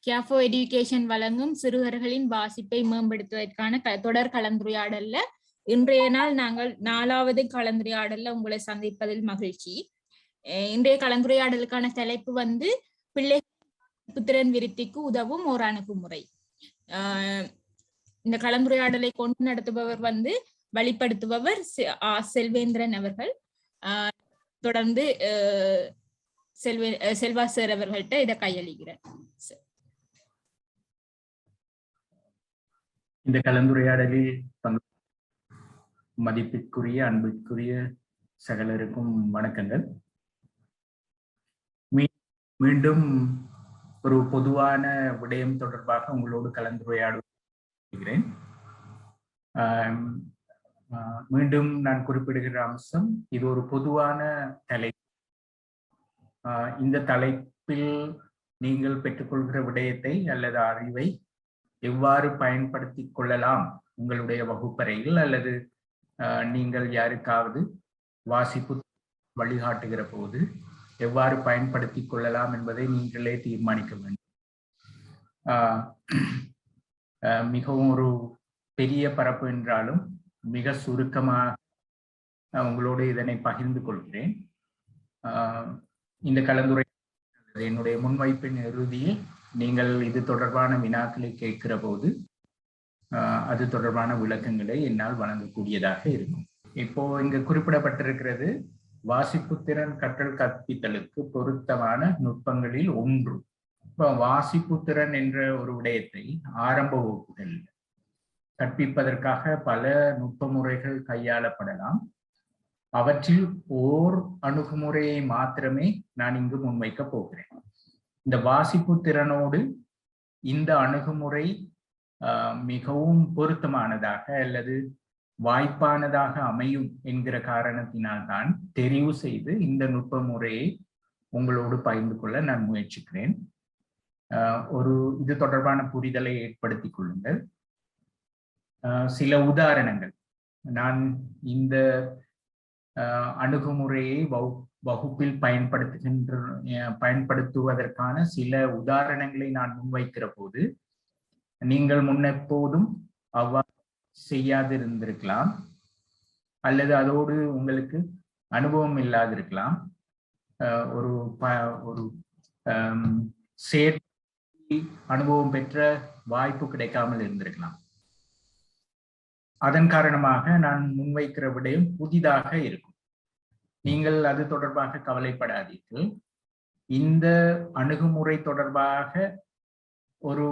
கியாஃபோ education வழங்கும் சிறுவர்களின் வாசிப்பை மேம்படுத்துவதற்கான தொடர் கலந்துரையாடல்ல இன்றைய நாள் நாங்கள் 4வது கலந்துரையாடல்ல உங்களை சந்திப்பதில் மகிழ்ச்சி. இன்றைய கலந்துரையாடலுக்கான தலைப்பு வந்து பிள்ளை புத்திறன் விருத்திக்கு உதவும் ஓர் அணுகுமுறை. இந்த கலந்துரையாடலை கொண்டு நடத்துபவர் வந்து வழிப்படுத்துபவர் செல்வேந்திரன் அவர்கள். தொடர்ந்து செல்வா சார் அவர்கள்ட்ட இதை கையளிக்கிறேன். இந்த கலந்துரையாடலில் மதிப்பிற்குரிய அன்பிற்குரிய சகலருக்கும் வணக்கங்கள். மீண்டும் ஒரு பொதுவான விடயம் தொடர்பாக உங்களோடு கலந்துரையாடுகிறேன். மீண்டும் நான் குறிப்பிடுகிற அம்சம், இது ஒரு பொதுவான தலைப்பு. இந்த தலைப்பில் நீங்கள் பெற்றுக்கொள்கிற விடயத்தை அல்லது அறிவை எவ்வாறு பயன்படுத்தி கொள்ளலாம் உங்களுடைய வகுப்பறையில், அல்லது நீங்கள் யாருக்காவது வாசிப்பு வழிகாட்டுகிற போது எவ்வாறு பயன்படுத்தி கொள்ளலாம் என்பதை நீங்களே தீர்மானிக்க வேண்டும். மிகவும் ஒரு பெரிய பரப்பு என்றாலும் மிக சுருக்கமாக உங்களோடு இதனை பகிர்ந்து கொள்கிறேன். இந்த கலந்துரை என்னுடைய முன்வைப்பின் இறுதியில் நீங்கள் இது தொடர்பான வினாக்களை கேட்கிற போது அது தொடர்பான விளக்கங்களை என்னால் வழங்கக்கூடியதாக இருக்கும். இப்போ இங்கு குறிப்பிடப்பட்டிருக்கிறது வாசிப்பு திறன் கற்றல் கற்பித்தலுக்கு பொருத்தமான நுட்பங்களில் ஒன்று. இப்போ வாசிப்பு திறன் என்ற ஒரு விடயத்தை ஆரம்ப வகுப்புகளில் கற்பிப்பதற்காக பல நுட்ப முறைகள் கையாளப்படலாம். அவற்றில் ஓர் அணுகுமுறையை மாத்திரமே நான் இங்கு முன்வைக்க போகிறேன். இந்த வாசிப்பு திறனோடு இந்த அணுகுமுறை மிகவும் பொருத்தமானதாக அல்லது வாய்ப்பானதாக அமையும் என்கிற காரணத்தினால்தான் தெரிவு செய்து இந்த நுட்ப முறையை உங்களோடு பகிர்ந்து கொள்ள நான் முயற்சிக்கிறேன். இது தொடர்பான புரிதலை ஏற்படுத்திக் கொள்ளுங்கள். சில உதாரணங்கள், நான் இந்த அணுகுமுறையை வகுப்பில் பயன்படுத்துவதற்கான சில உதாரணங்களை நான் முன்வைக்கிற போது நீங்கள் முன்னெப்போதும் அவ்வாறு செய்யாதிருந்திருக்கலாம், அல்லது அதோடு உங்களுக்கு அனுபவம் இல்லாதிருக்கலாம். ஒரு சேர்க்கை அனுபவம் பெற்ற வாய்ப்பு கிடைக்காமல் இருந்திருக்கலாம். அதன் காரணமாக நான் முன்வைக்கிற விடயம் புதிதாக இருக்கும். நீங்கள் அது தொடர்பாக கவலைப்படாதீர்கள். இந்த அணுகுமுறை தொடர்பாக ஒரு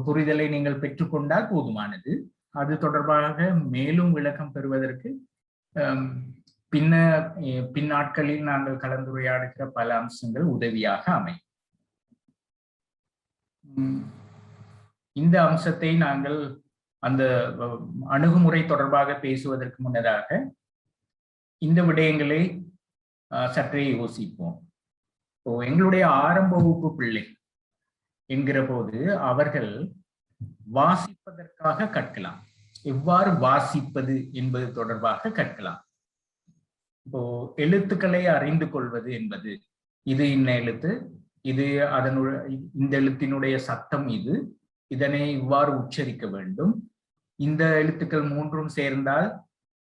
புரிதலை நீங்கள் பெற்றுக்கொண்டால் போதுமானது. அது தொடர்பாக மேலும் விளக்கம் பெறுவதற்கு பின்னாட்களில் நாங்கள் கலந்துரையாடுகிற பல அம்சங்கள் உதவியாக அமையும். இந்த அம்சத்தை நாங்கள் அந்த அணுகுமுறை தொடர்பாக பேசுவதற்கு முன்னதாக இந்த விடயங்களை சற்றே யோசிப்போம். எங்களுடைய ஆரம்ப வகுப்பு பிள்ளை என்கிற போது அவர்கள் வாசிப்பதற்காக கற்கலாம். எவ்வாறு வாசிப்பது என்பது தொடர்பாக கற்கலாம். இப்போ எழுத்துக்களை அறிந்து கொள்வது என்பது, இது இன்ன எழுத்து, இது இந்த எழுத்தினுடைய சத்தம், இதனை இவ்வாறு உச்சரிக்க வேண்டும், இந்த எழுத்துக்கள் மூன்றும் சேர்ந்தால்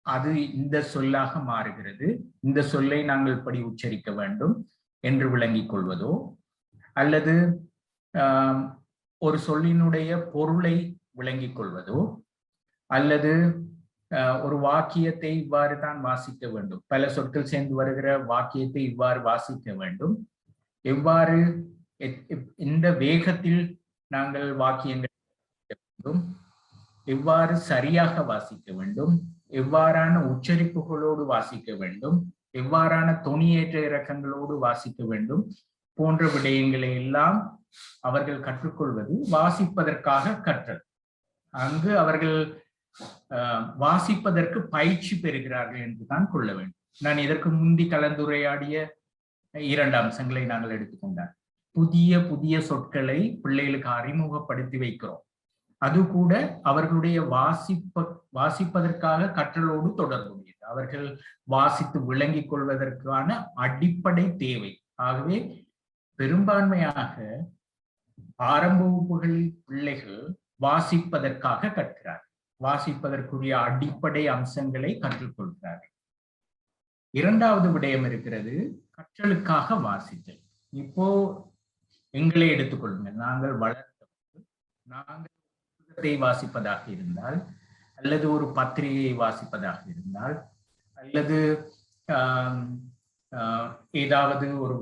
அது இந்த சொல்லாக மாறுகிறது, இந்த சொல்லை நாங்கள் இப்படி உச்சரிக்க வேண்டும் என்று விளங்கிக் கொள்வதோ, அல்லது ஒரு சொல்லினுடைய பொருளை விளங்கிக் கொள்வதோ, அல்லது ஒரு வாக்கியத்தை இவ்வாறு தான் வாசிக்க வேண்டும், பல சொற்கள் சேர்ந்து வருகிற வாக்கியத்தை இவ்வாறு வாசிக்க வேண்டும், எவ்வாறு எந்த வேகத்தில் நாங்கள் வாக்கியங்கள் வேண்டும், எவ்வாறு சரியாக வாசிக்க வேண்டும், எவ்வாறான உச்சரிப்புகளோடு வாசிக்க வேண்டும், எவ்வாறான தொனியேற்ற இறக்கங்களோடு வாசிக்க வேண்டும் போன்ற விடயங்களை எல்லாம் அவர்கள் கற்றுக்கொள்வது வாசிப்பதற்காக கற்றல். அங்கு அவர்கள் வாசிப்பதற்கு பயிற்சி பெறுகிறார்கள் என்றுதான் கொள்ள வேண்டும். நான் இதற்கு முந்தி கலந்துரையாடிய 2 அம்சங்களை நாங்கள் எடுத்துக்கொண்டார். புதிய சொற்களை பிள்ளைகளுக்கு அறிமுகப்படுத்தி வைக்கிறோம். அது கூட அவர்களுடைய வாசிப்பதற்காக கற்றலோடு தொடர்புடையது. அவர்கள் வாசித்து விளங்கிக் கொள்வதற்கான அடிப்படை தேவை. ஆகவே பெரும்பான்மையாக ஆரம்ப வகுப்புகளில் பிள்ளைகள் வாசிப்பதற்காக கற்கிறார்கள், வாசிப்பதற்குரிய அடிப்படை அம்சங்களை கற்றுக்கொள்கிறார்கள். இரண்டாவது விடயம் இருக்கிறது, கற்றலுக்காக வாசித்தல். இப்போ எங்களை எடுத்துக்கொள்ளுங்கள், நாங்கள் வளர்ந்தவர்கள், நாங்கள் புத்தகத்தை வாசிப்பதாக இருந்தால், அல்லது ஒரு பத்திரிகையை வாசிப்பதாக இருந்தால், அல்லது ஏதாவது ஒரு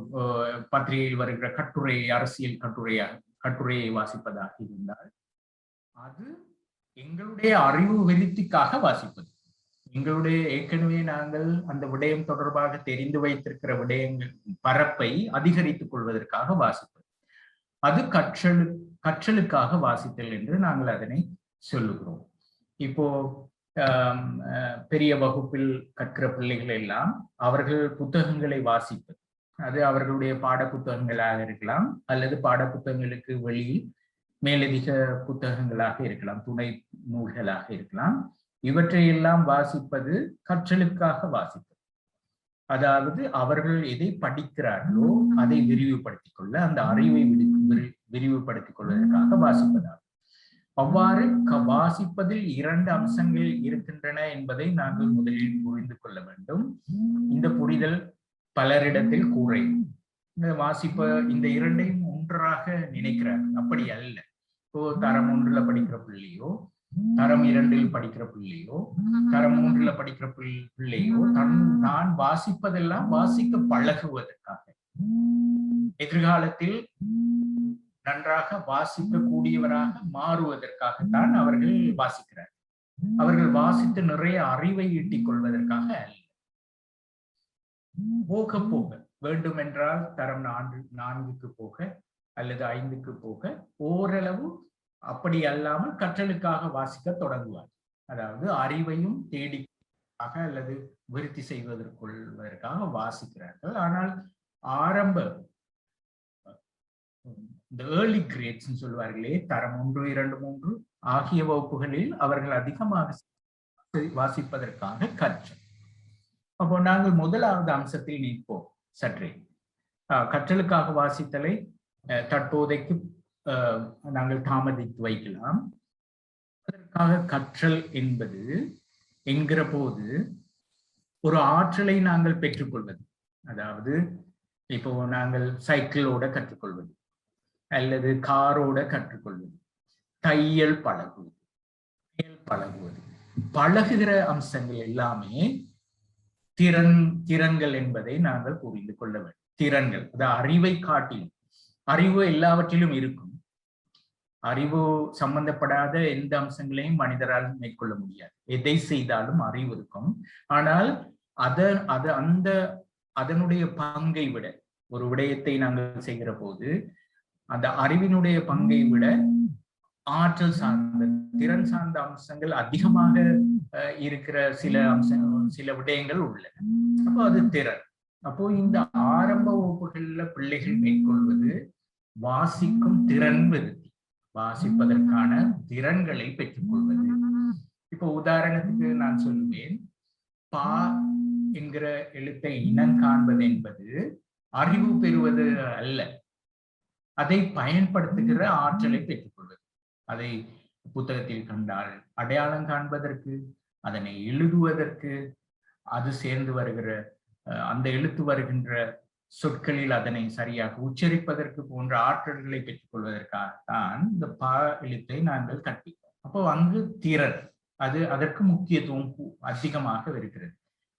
பத்திரிகையில் வருகிற கட்டுரை, அரசியல் கட்டுரையை வாசிப்பதாக இருந்தால், அது எங்களுடைய அறிவு விருத்திக்காக வாசிப்பது. எங்களுடைய ஏற்கனவே நாங்கள் அந்த விடயம் தொடர்பாக தெரிந்து வைத்திருக்கிற விடயங்கள் பரப்பை அதிகரித்துக் கொள்வதற்காக வாசிப்பது. அது கற்றலுக்காக வாசித்தல் என்று நாங்கள் அதனை சொல்லுகிறோம். இப்போ பெரிய வகுப்பில் கற்கிற பிள்ளைகள் எல்லாம் அவர்கள் புத்தகங்களை வாசிப்பது, அது அவர்களுடைய பாட புத்தகங்களாக இருக்கலாம், அல்லது பாட புத்தகங்களுக்கு வெளியில் மேலதிக புத்தகங்களாக இருக்கலாம், துணை நூல்களாக இருக்கலாம். இவற்றையெல்லாம் வாசிப்பது கற்றலுக்காக வாசிப்பது. அதாவது அவர்கள் எதை படிக்கிறார்களோ அதை விரிவுபடுத்திக் கொள்ள, அந்த அறிவை விரிவுபடுத்திக் கொள்வதற்காக வாசிப்பதாகும். அவ்வாறு வாசிப்பதில் 2 அம்சங்கள் இருக்கின்றன என்பதை நாங்கள் முதலில் புரிந்து கொள்ள வேண்டும். இந்த புரிதல் பலரிடத்தில் குறையும். இந்த 2ஐயும் ஒன்றாக நினைக்கிறார். அப்படி அல்ல. இப்போ தரம் 1ல படிக்கிற பிள்ளையோ, தரம் 2ல் படிக்கிற பிள்ளையோ, தரம் 3ல படிக்கிற பிள்ளையோ நான் வாசிப்பதெல்லாம் வாசிக்க பழகுவதற்காக, எதிர்காலத்தில் நன்றாக வாசிக்க கூடியவராக மாறுவதற்காகத்தான் அவர்கள் வாசிக்கிறார்கள். அவர்கள் வாசித்து நிறைய அறிவை ஈட்டிக் கொள்வதற்காக அல்ல. போக போக வேண்டுமென்றால் தரம் 4க்கு போக அல்லது 5க்கு போக ஓரளவு, அப்படி அல்லாமல் கற்றலுக்காக வாசிக்க தொடங்குவார். அதாவது அறிவையும் தேடி அல்லது விருத்தி செய்வதற்காக வாசிக்கிறார்கள். ஆனால் ஆரம்ப இந்த ஏர்லி கிரேட்ஸ் சொல்வார்களே, தரம் 1, 2, 3 ஆகிய வகுப்புகளில் அவர்கள் அதிகமாக வாசிப்பதற்காக கற்றல். அப்போ நாங்கள் முதலாவது அம்சத்தில் நிற்போம். சற்றே கற்றலுக்காக வாசித்தலை தற்போதைக்கு நாங்கள் தாமதித்து வைக்கலாம். அதற்காக கற்றல் என்பது என்கிற போது ஒரு ஆற்றலை நாங்கள் பெற்றுக்கொள்வது. அதாவது இப்போ நாங்கள் சைக்கிளோட கற்றுக்கொள்வது, அல்லது காரோட கற்றுக்கொள்வது, தையல் பழகுவது, பழகுகிற அம்சங்கள் எல்லாமே திறன்கள் என்பதை நாங்கள் புரிந்து கொள்ள வேண்டும். திறன்கள், அதாவது அறிவை காட்டிலும், அறிவு எல்லாவற்றிலும் இருக்கும். அறிவு சம்பந்தப்படாத எந்த அம்சங்களையும் மனிதரால் மேற்கொள்ள முடியாது. எதை செய்தாலும் அறிவு இருக்கும். ஆனால் அதனுடைய பங்கை விட, ஒரு விடயத்தை நாங்கள் செய்கிற போது அந்த அறிவினுடைய பங்கை விட ஆற்றல் சார்ந்த, திறன் சார்ந்த அம்சங்கள் அதிகமாக இருக்கிற சில விடயங்கள் உள்ளன. அப்போ அது திறன். அப்போ இந்த ஆரம்ப வகுப்புகள்ல பிள்ளைகள் மேற்கொள்வது வாசிக்கும் திறன் விருத்தி, வாசிப்பதற்கான திறன்களை பெற்றுக்கொள்வது. இப்போ உதாரணத்துக்கு நான் சொல்லுவேன், பா என்கிற எழுத்தை இனம் காண்பது என்பது அறிவு பெறுவது அல்ல, அதை பயன்படுத்துகிற ஆற்றலை பெற்றுக்கொள்வது. அதை புத்தகத்தில் கண்டால் அடையாளம் காண்பதற்கு, அதனை எழுதுவதற்கு, அது சேர்ந்து வருகிற அந்த எழுத்து வருகின்ற சொற்களில் அதனை சரியாக உச்சரிப்பதற்கு போன்ற ஆற்றல்களை பெற்றுக் கொள்வதற்காகத்தான் இந்த பா எழுத்தை நாங்கள் கற்பிப்போம். அப்போ அங்கு திறன், அதற்கு முக்கியத்துவம் அதிகமாக இருக்கிறது.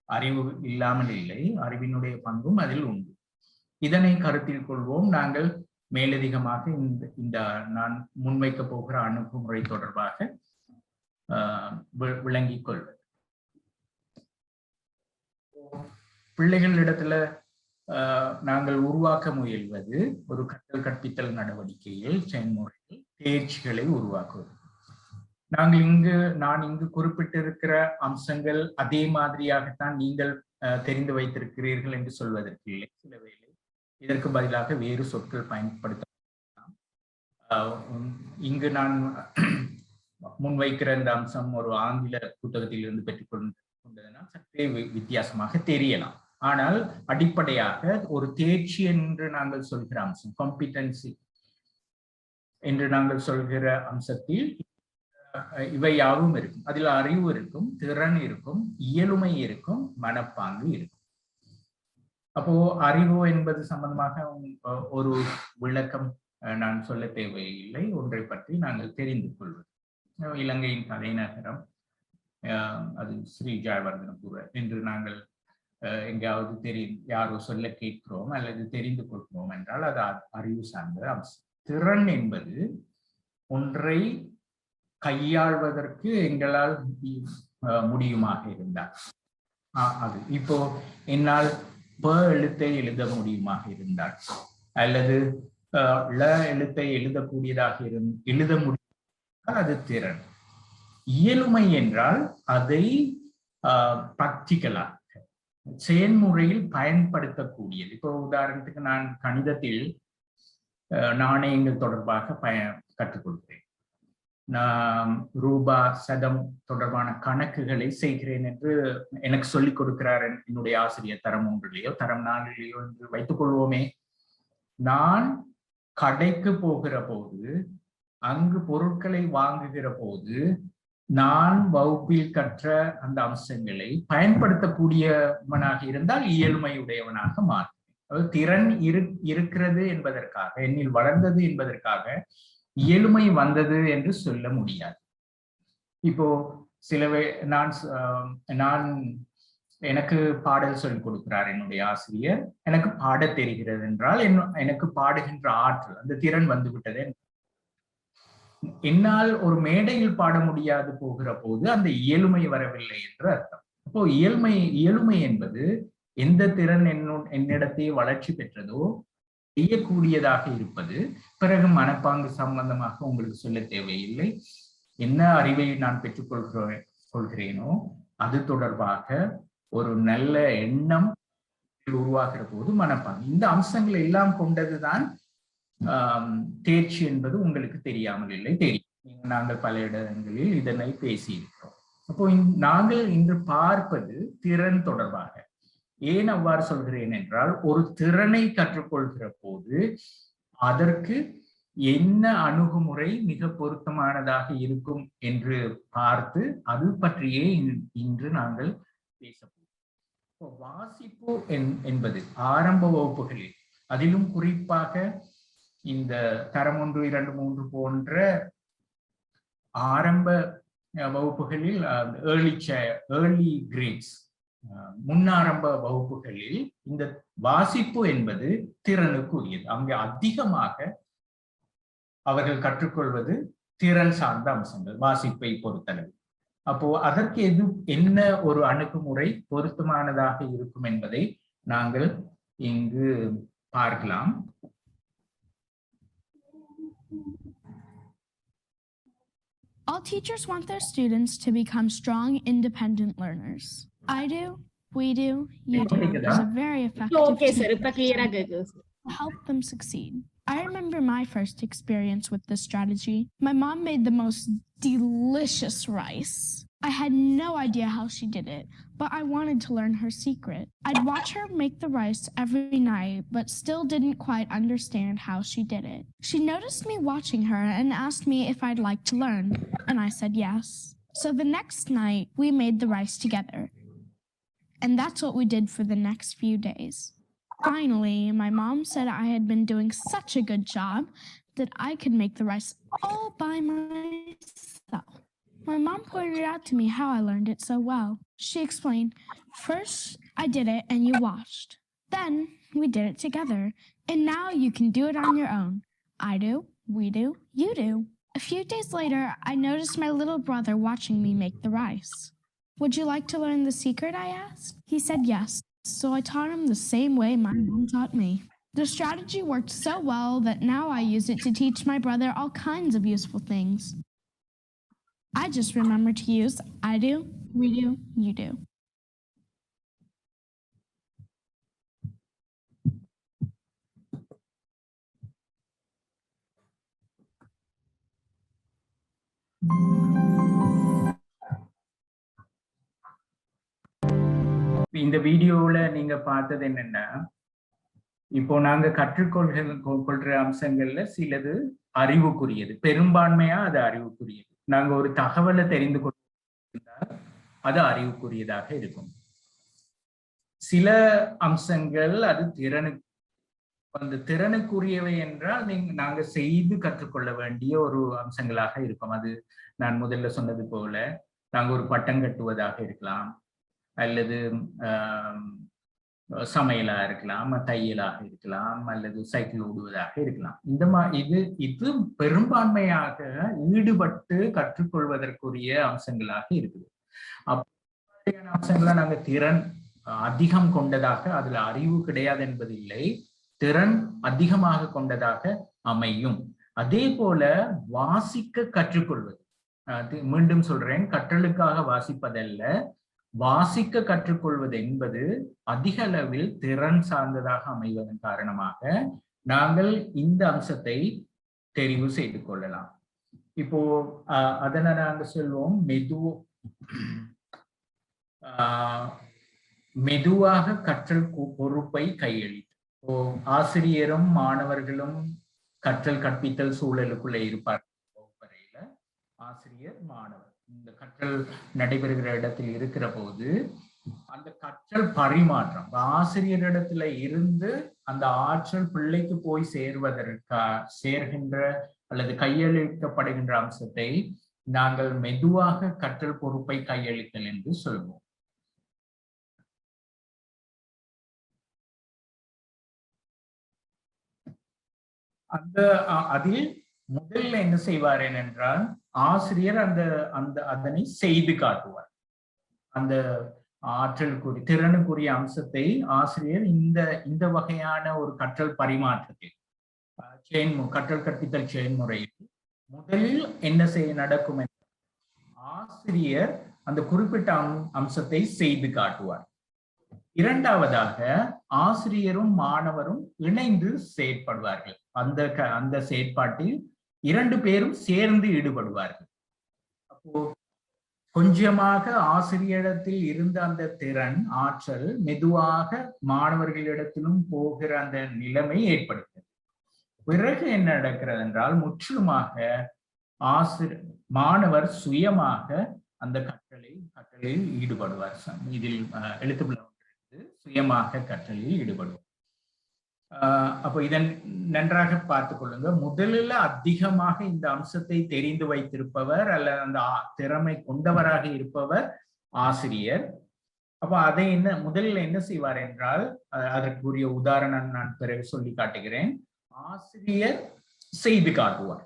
அறிவு இல்லாமல் இல்லை, அறிவினுடைய பங்கும் அதில் உண்டு. இதனை கருத்தில் கொள்வோம். நாங்கள் மேலதிகமாக இந்த நான் முன்வைக்க போகிற அணுகுமுறை தொடர்பாக விளங்கிக் கொள்வது. பிள்ளைகளிடத்துல நாங்கள் உருவாக்க முயல்வது ஒரு கற்றல் கற்பித்தல் நடவடிக்கையில் செயல்முறையில் தேர்ச்சிகளை உருவாக்குவது. நான் இங்கு குறிப்பிட்டிருக்கிற அம்சங்கள் அதே மாதிரியாகத்தான் நீங்கள் தெரிந்து வைத்திருக்கிறீர்கள் என்று சொல்வதற்கு இல்லை. சில வேளை இதற்கு பதிலாக வேறு சொற்கள் பயன்படுத்தலாம். இங்கு நான் முன்வைக்கிற இந்த அம்சம் ஒரு ஆங்கில புத்தகத்தில் இருந்து பெற்றுக்கொண்டதனால் சற்றே வித்தியாசமாக தெரியலாம். ஆனால் அடிப்படையாக ஒரு தேர்ச்சி என்று நாங்கள் சொல்கிற அம்சம், காம்பிடன்சி என்று நாங்கள் சொல்கிற அம்சத்தில் இவை யாவும் இருக்கும். அதில் அறிவு இருக்கும், திறன் இருக்கும், இயலுமை இருக்கும், மனப்பாங்கு இருக்கும். அப்போ அறிவு என்பது சம்பந்தமாக ஒரு விளக்கம் நான் சொல்ல தேவையில்லை. ஒன்றை பற்றி நாங்கள் தெரிந்து கொள்வது, இலங்கையின் தலைநகரம் அது ஸ்ரீ ஜெயவர்தனபுர என்று நாங்கள் எங்காவது யாரோ சொல்ல கேட்கிறோம் அல்லது தெரிந்து கொள்கிறோம் என்றால் அது அறிவு சார்ந்த அம்சம். திறன் என்பது ஒன்றை கையாள்வதற்கு எங்களால் முடியுமாக இருந்தால் அது. இப்போ என்னால் எழுத்தை எழுத முடியுமாக இருந்தால் அல்லது எழுத்தை எழுதக்கூடியதாக எழுத முடியும், அது திறன். இயலுமை என்றால் அதை பிராக்டிகலாக செயல்முறையில் பயன்படுத்தக்கூடியது. இப்போ உதாரணத்துக்கு நான் கணிதத்தில் நாணயங்கள் தொடர்பாக கற்றுக்கொள்கிறேன். நான் ரூபா சதம் தொடர்பான கணக்குகளை செய்கிறேன் என்று எனக்கு சொல்லிக் கொடுக்கிறார் என்னுடைய ஆசிரியர் தரம் 3லேயோ தரம் 4லேயோ என்று வைத்துக் கொள்வோமே. நான் கடைக்கு போகிற போது, அங்கு பொருட்களை வாங்குகிற போது நான் வகுப்பில் கற்ற அந்த அம்சங்களை பயன்படுத்தக்கூடியவனாக இருந்தால் இயலுமையுடையவனாக மாறும். அதாவது திறன் இருக்கிறது என்பதற்காக, என்னில் வளர்ந்தது என்பதற்காக இயலுமை வந்தது என்று சொல்ல முடியாது. இப்போ நான் எனக்கு பாடல் சொல்லிக் கொடுக்கிறார் என்னுடைய ஆசிரியர், எனக்கு பாட தெரிகிறது என்றால் எனக்கு பாடுகின்ற ஆற்றல், அந்த திறன் வந்துவிட்டது. என்னால் ஒரு மேடையில் பாட முடியாது போகிற போது அந்த இயலுமை வரவில்லை என்று அர்த்தம். அப்போ இயலுமை என்பது எந்த திறன் என்னிடத்தை வளர்ச்சி பெற்றதோ செய்யக்கூடியதாக இருப்பது. பிறகு மனப்பாங்கு சம்பந்தமாக உங்களுக்கு சொல்ல தேவையில்லை. என்ன அறிவை நான் கொள்கிறேனோ அது தொடர்பாக ஒரு நல்ல எண்ணம் உருவாகிற போது மனப்பாங்கு, இந்த அம்சங்கள் எல்லாம் கொண்டதுதான் தேர்ச்சி என்பது உங்களுக்கு தெரியாமல் இல்லை, தெரியும். நாங்கள் பல இடங்களில் இதனை பேசியிருக்கிறோம். அப்போ நாங்கள் இன்று பார்ப்பது திறன் தொடர்பாக. ஏன் அவ்வாறு சொல்கிறேன் என்றால், ஒரு திறனை கற்றுக்கொள்கிற போது அதற்கு என்ன அணுகுமுறை மிக பொருத்தமானதாக இருக்கும் என்று பார்த்து அது பற்றியே இன்று நாங்கள் பேசப்போம். வாசிப்பு என்பது ஆரம்ப வகுப்புகளில், அதிலும் குறிப்பாக இந்த தரம் 1, 2, 3 போன்ற ஆரம்ப வகுப்புகளில், ஏர்லி கிரேட்ஸ், முன்னாரம்ப வகுப்புகளில் இந்த வாசிப்பு என்பது திறனுக்குரியது. அங்கே அதிகமாக அவர்கள் கற்றுக்கொள்வது திறன் சார்ந்த அம்சங்கள் வாசிப்பை பொறுத்தளவு. அப்போ அதற்கு என்ன ஒரு அணுகுமுறை பொருத்தமானதாக இருக்கும் என்பதை நாங்கள் இங்கு பார்க்கலாம். All teachers want their students to become strong, independent learners. I do, we do, you do is a very effective to help them succeed. I remember my first experience with this strategy. My mom made the most delicious rice. I had no idea how she did it, but I wanted to learn her secret. I'd watch her make the rice every night, but still didn't quite understand how she did it. She noticed me watching her and asked me if I'd like to learn, and I said yes. So the next night, we made the rice together. And that's what we did for the next few days. Finally, my mom said I had been doing such a good job that I could make the rice all by myself. My mom pointed out to me how I learned it so well. She explained, first I did it and you watched. Then we did it together. And now you can do it on your own. I do, we do, you do. A few days later, I noticed my little brother watching me make the rice. Would you like to learn the secret? I asked. He said yes. So I taught him the same way my mom taught me. The strategy worked so well that now I use it to teach my brother all kinds of useful things. I just remember to use I do, we do, you do. இந்த வீடியோல நீங்க பார்த்தது என்னன்னா, இப்போ நாங்க கற்றுக்கொள்கிற அம்சங்கள்ல சிலது அறிவுக்குரியது, பெரும்பான்மையா அது அறிவுக்குரியது. நாங்க ஒரு தகவலை தெரிந்து கொண்டால் அது அறிவுக்குரியதாக இருக்கும். சில அம்சங்கள் அது அந்த திறனுக்குரியவை என்றால் நாங்க செய்து கற்றுக்கொள்ள வேண்டிய ஒரு அம்சங்களாக இருக்கும். அது நான் முதல்ல சொன்னது போல நாங்க ஒரு பட்டம் கட்டுவதாக இருக்கலாம், அல்லது சமையலா இருக்கலாம், தையலாக இருக்கலாம், அல்லது சைக்கிள் ஓடுவதாக இருக்கலாம். இது பெரும்பான்மையாக ஈடுபட்டு கற்றுக்கொள்வதற்குரிய அம்சங்களாக இருக்குது. அப்படியான அம்சங்களை நாங்க திறன் அதிகம் கொண்டதாக, அதுல அறிவு கிடையாது என்பதில்லை, திறன் அதிகமாக கொண்டதாக அமையும். அதே போல வாசிக்க கற்றுக்கொள்வது, மீண்டும் சொல்றேன், கற்றலுக்காக வாசிப்பதல்ல, வாசிக்க கற்றுக்கொள்வது என்பது அதிக அளவில் திறன் சார்ந்ததாக அமைவதன் காரணமாக நாங்கள் இந்த அம்சத்தை தெரிவு செய்து கொள்ளலாம். இப்போ அதனை நாங்கள் சொல்வோம் மெதுவாக கற்றல் பொறுப்பை கையளித்து. ஆசிரியரும் மாணவர்களும் கற்றல் கற்பித்தல் சூழலுக்குள்ளே இருப்பார். வகுப்பறையில ஆசிரியர் மாணவர் இந்த கற்றல் நடைபெறுகிற இடத்தில் இருக்கிற போது அந்த கற்றல் பரிமாற்றம் ஆசிரியரிடத்துல இருந்து அந்த ஆற்றல் பிள்ளைக்கு போய் சேர்கின்ற அல்லது கையளிக்கப்படுகின்ற அம்சத்தை நாங்கள் மெதுவாக கற்றல் பொறுப்பை கையளித்தல் என்று சொல்வோம். அதில் முதல்ல என்ன செய்வார் என்றால், ஆசிரியர் அதனை செய்து காட்டுவார். அந்த ஆற்றலுக்குரிய திறனுக்குரிய அம்சத்தை ஆசிரியர் இந்த வகையான ஒரு கற்றல் பரிமாற்றத்தில் கற்றல் கற்பித்தல் செயல்முறையில் முதலில் என்ன நடக்கும் என்றால், ஆசிரியர் அந்த குறிப்பிட்ட அம்சத்தை செய்து காட்டுவார். இரண்டாவதாக ஆசிரியரும் மாணவரும் இணைந்து செயற்படுவார்கள். அந்த செயற்பாட்டில் இரண்டு பேரும் சேர்ந்து ஈடுபடுவார்கள். அப்போ கொஞ்சமாக ஆசிரியரிடத்தில் இருந்த அந்த திறன் ஆற்றல் மெதுவாக மாணவர்களிடத்திலும் போகிற அந்த நிலைமை ஏற்படுகிறது. பிறகு என்ன நடக்கிறது என்றால், முற்றிலுமாக மாணவர் சுயமாக அந்த கற்றலில் ஈடுபடுவார். இதில் எழுத்துப்பிழை சுயமாக கற்றலில் ஈடுபடுவார். அப்போ இதன் நன்றாக பார்த்துக் கொள்ளுங்க. முதலில் அதிகமாக இந்த அம்சத்தை தெரிந்து வைத்திருப்பவர் அல்லது அந்த திறமை கொண்டவராக இருப்பவர் ஆசிரியர். அப்ப அதை முதலில் என்ன செய்வார் என்றால், அதற்குரிய உதாரணம் நான் பிறகு சொல்லி காட்டுகிறேன். ஆசிரியர் செய்து காட்டுவார்.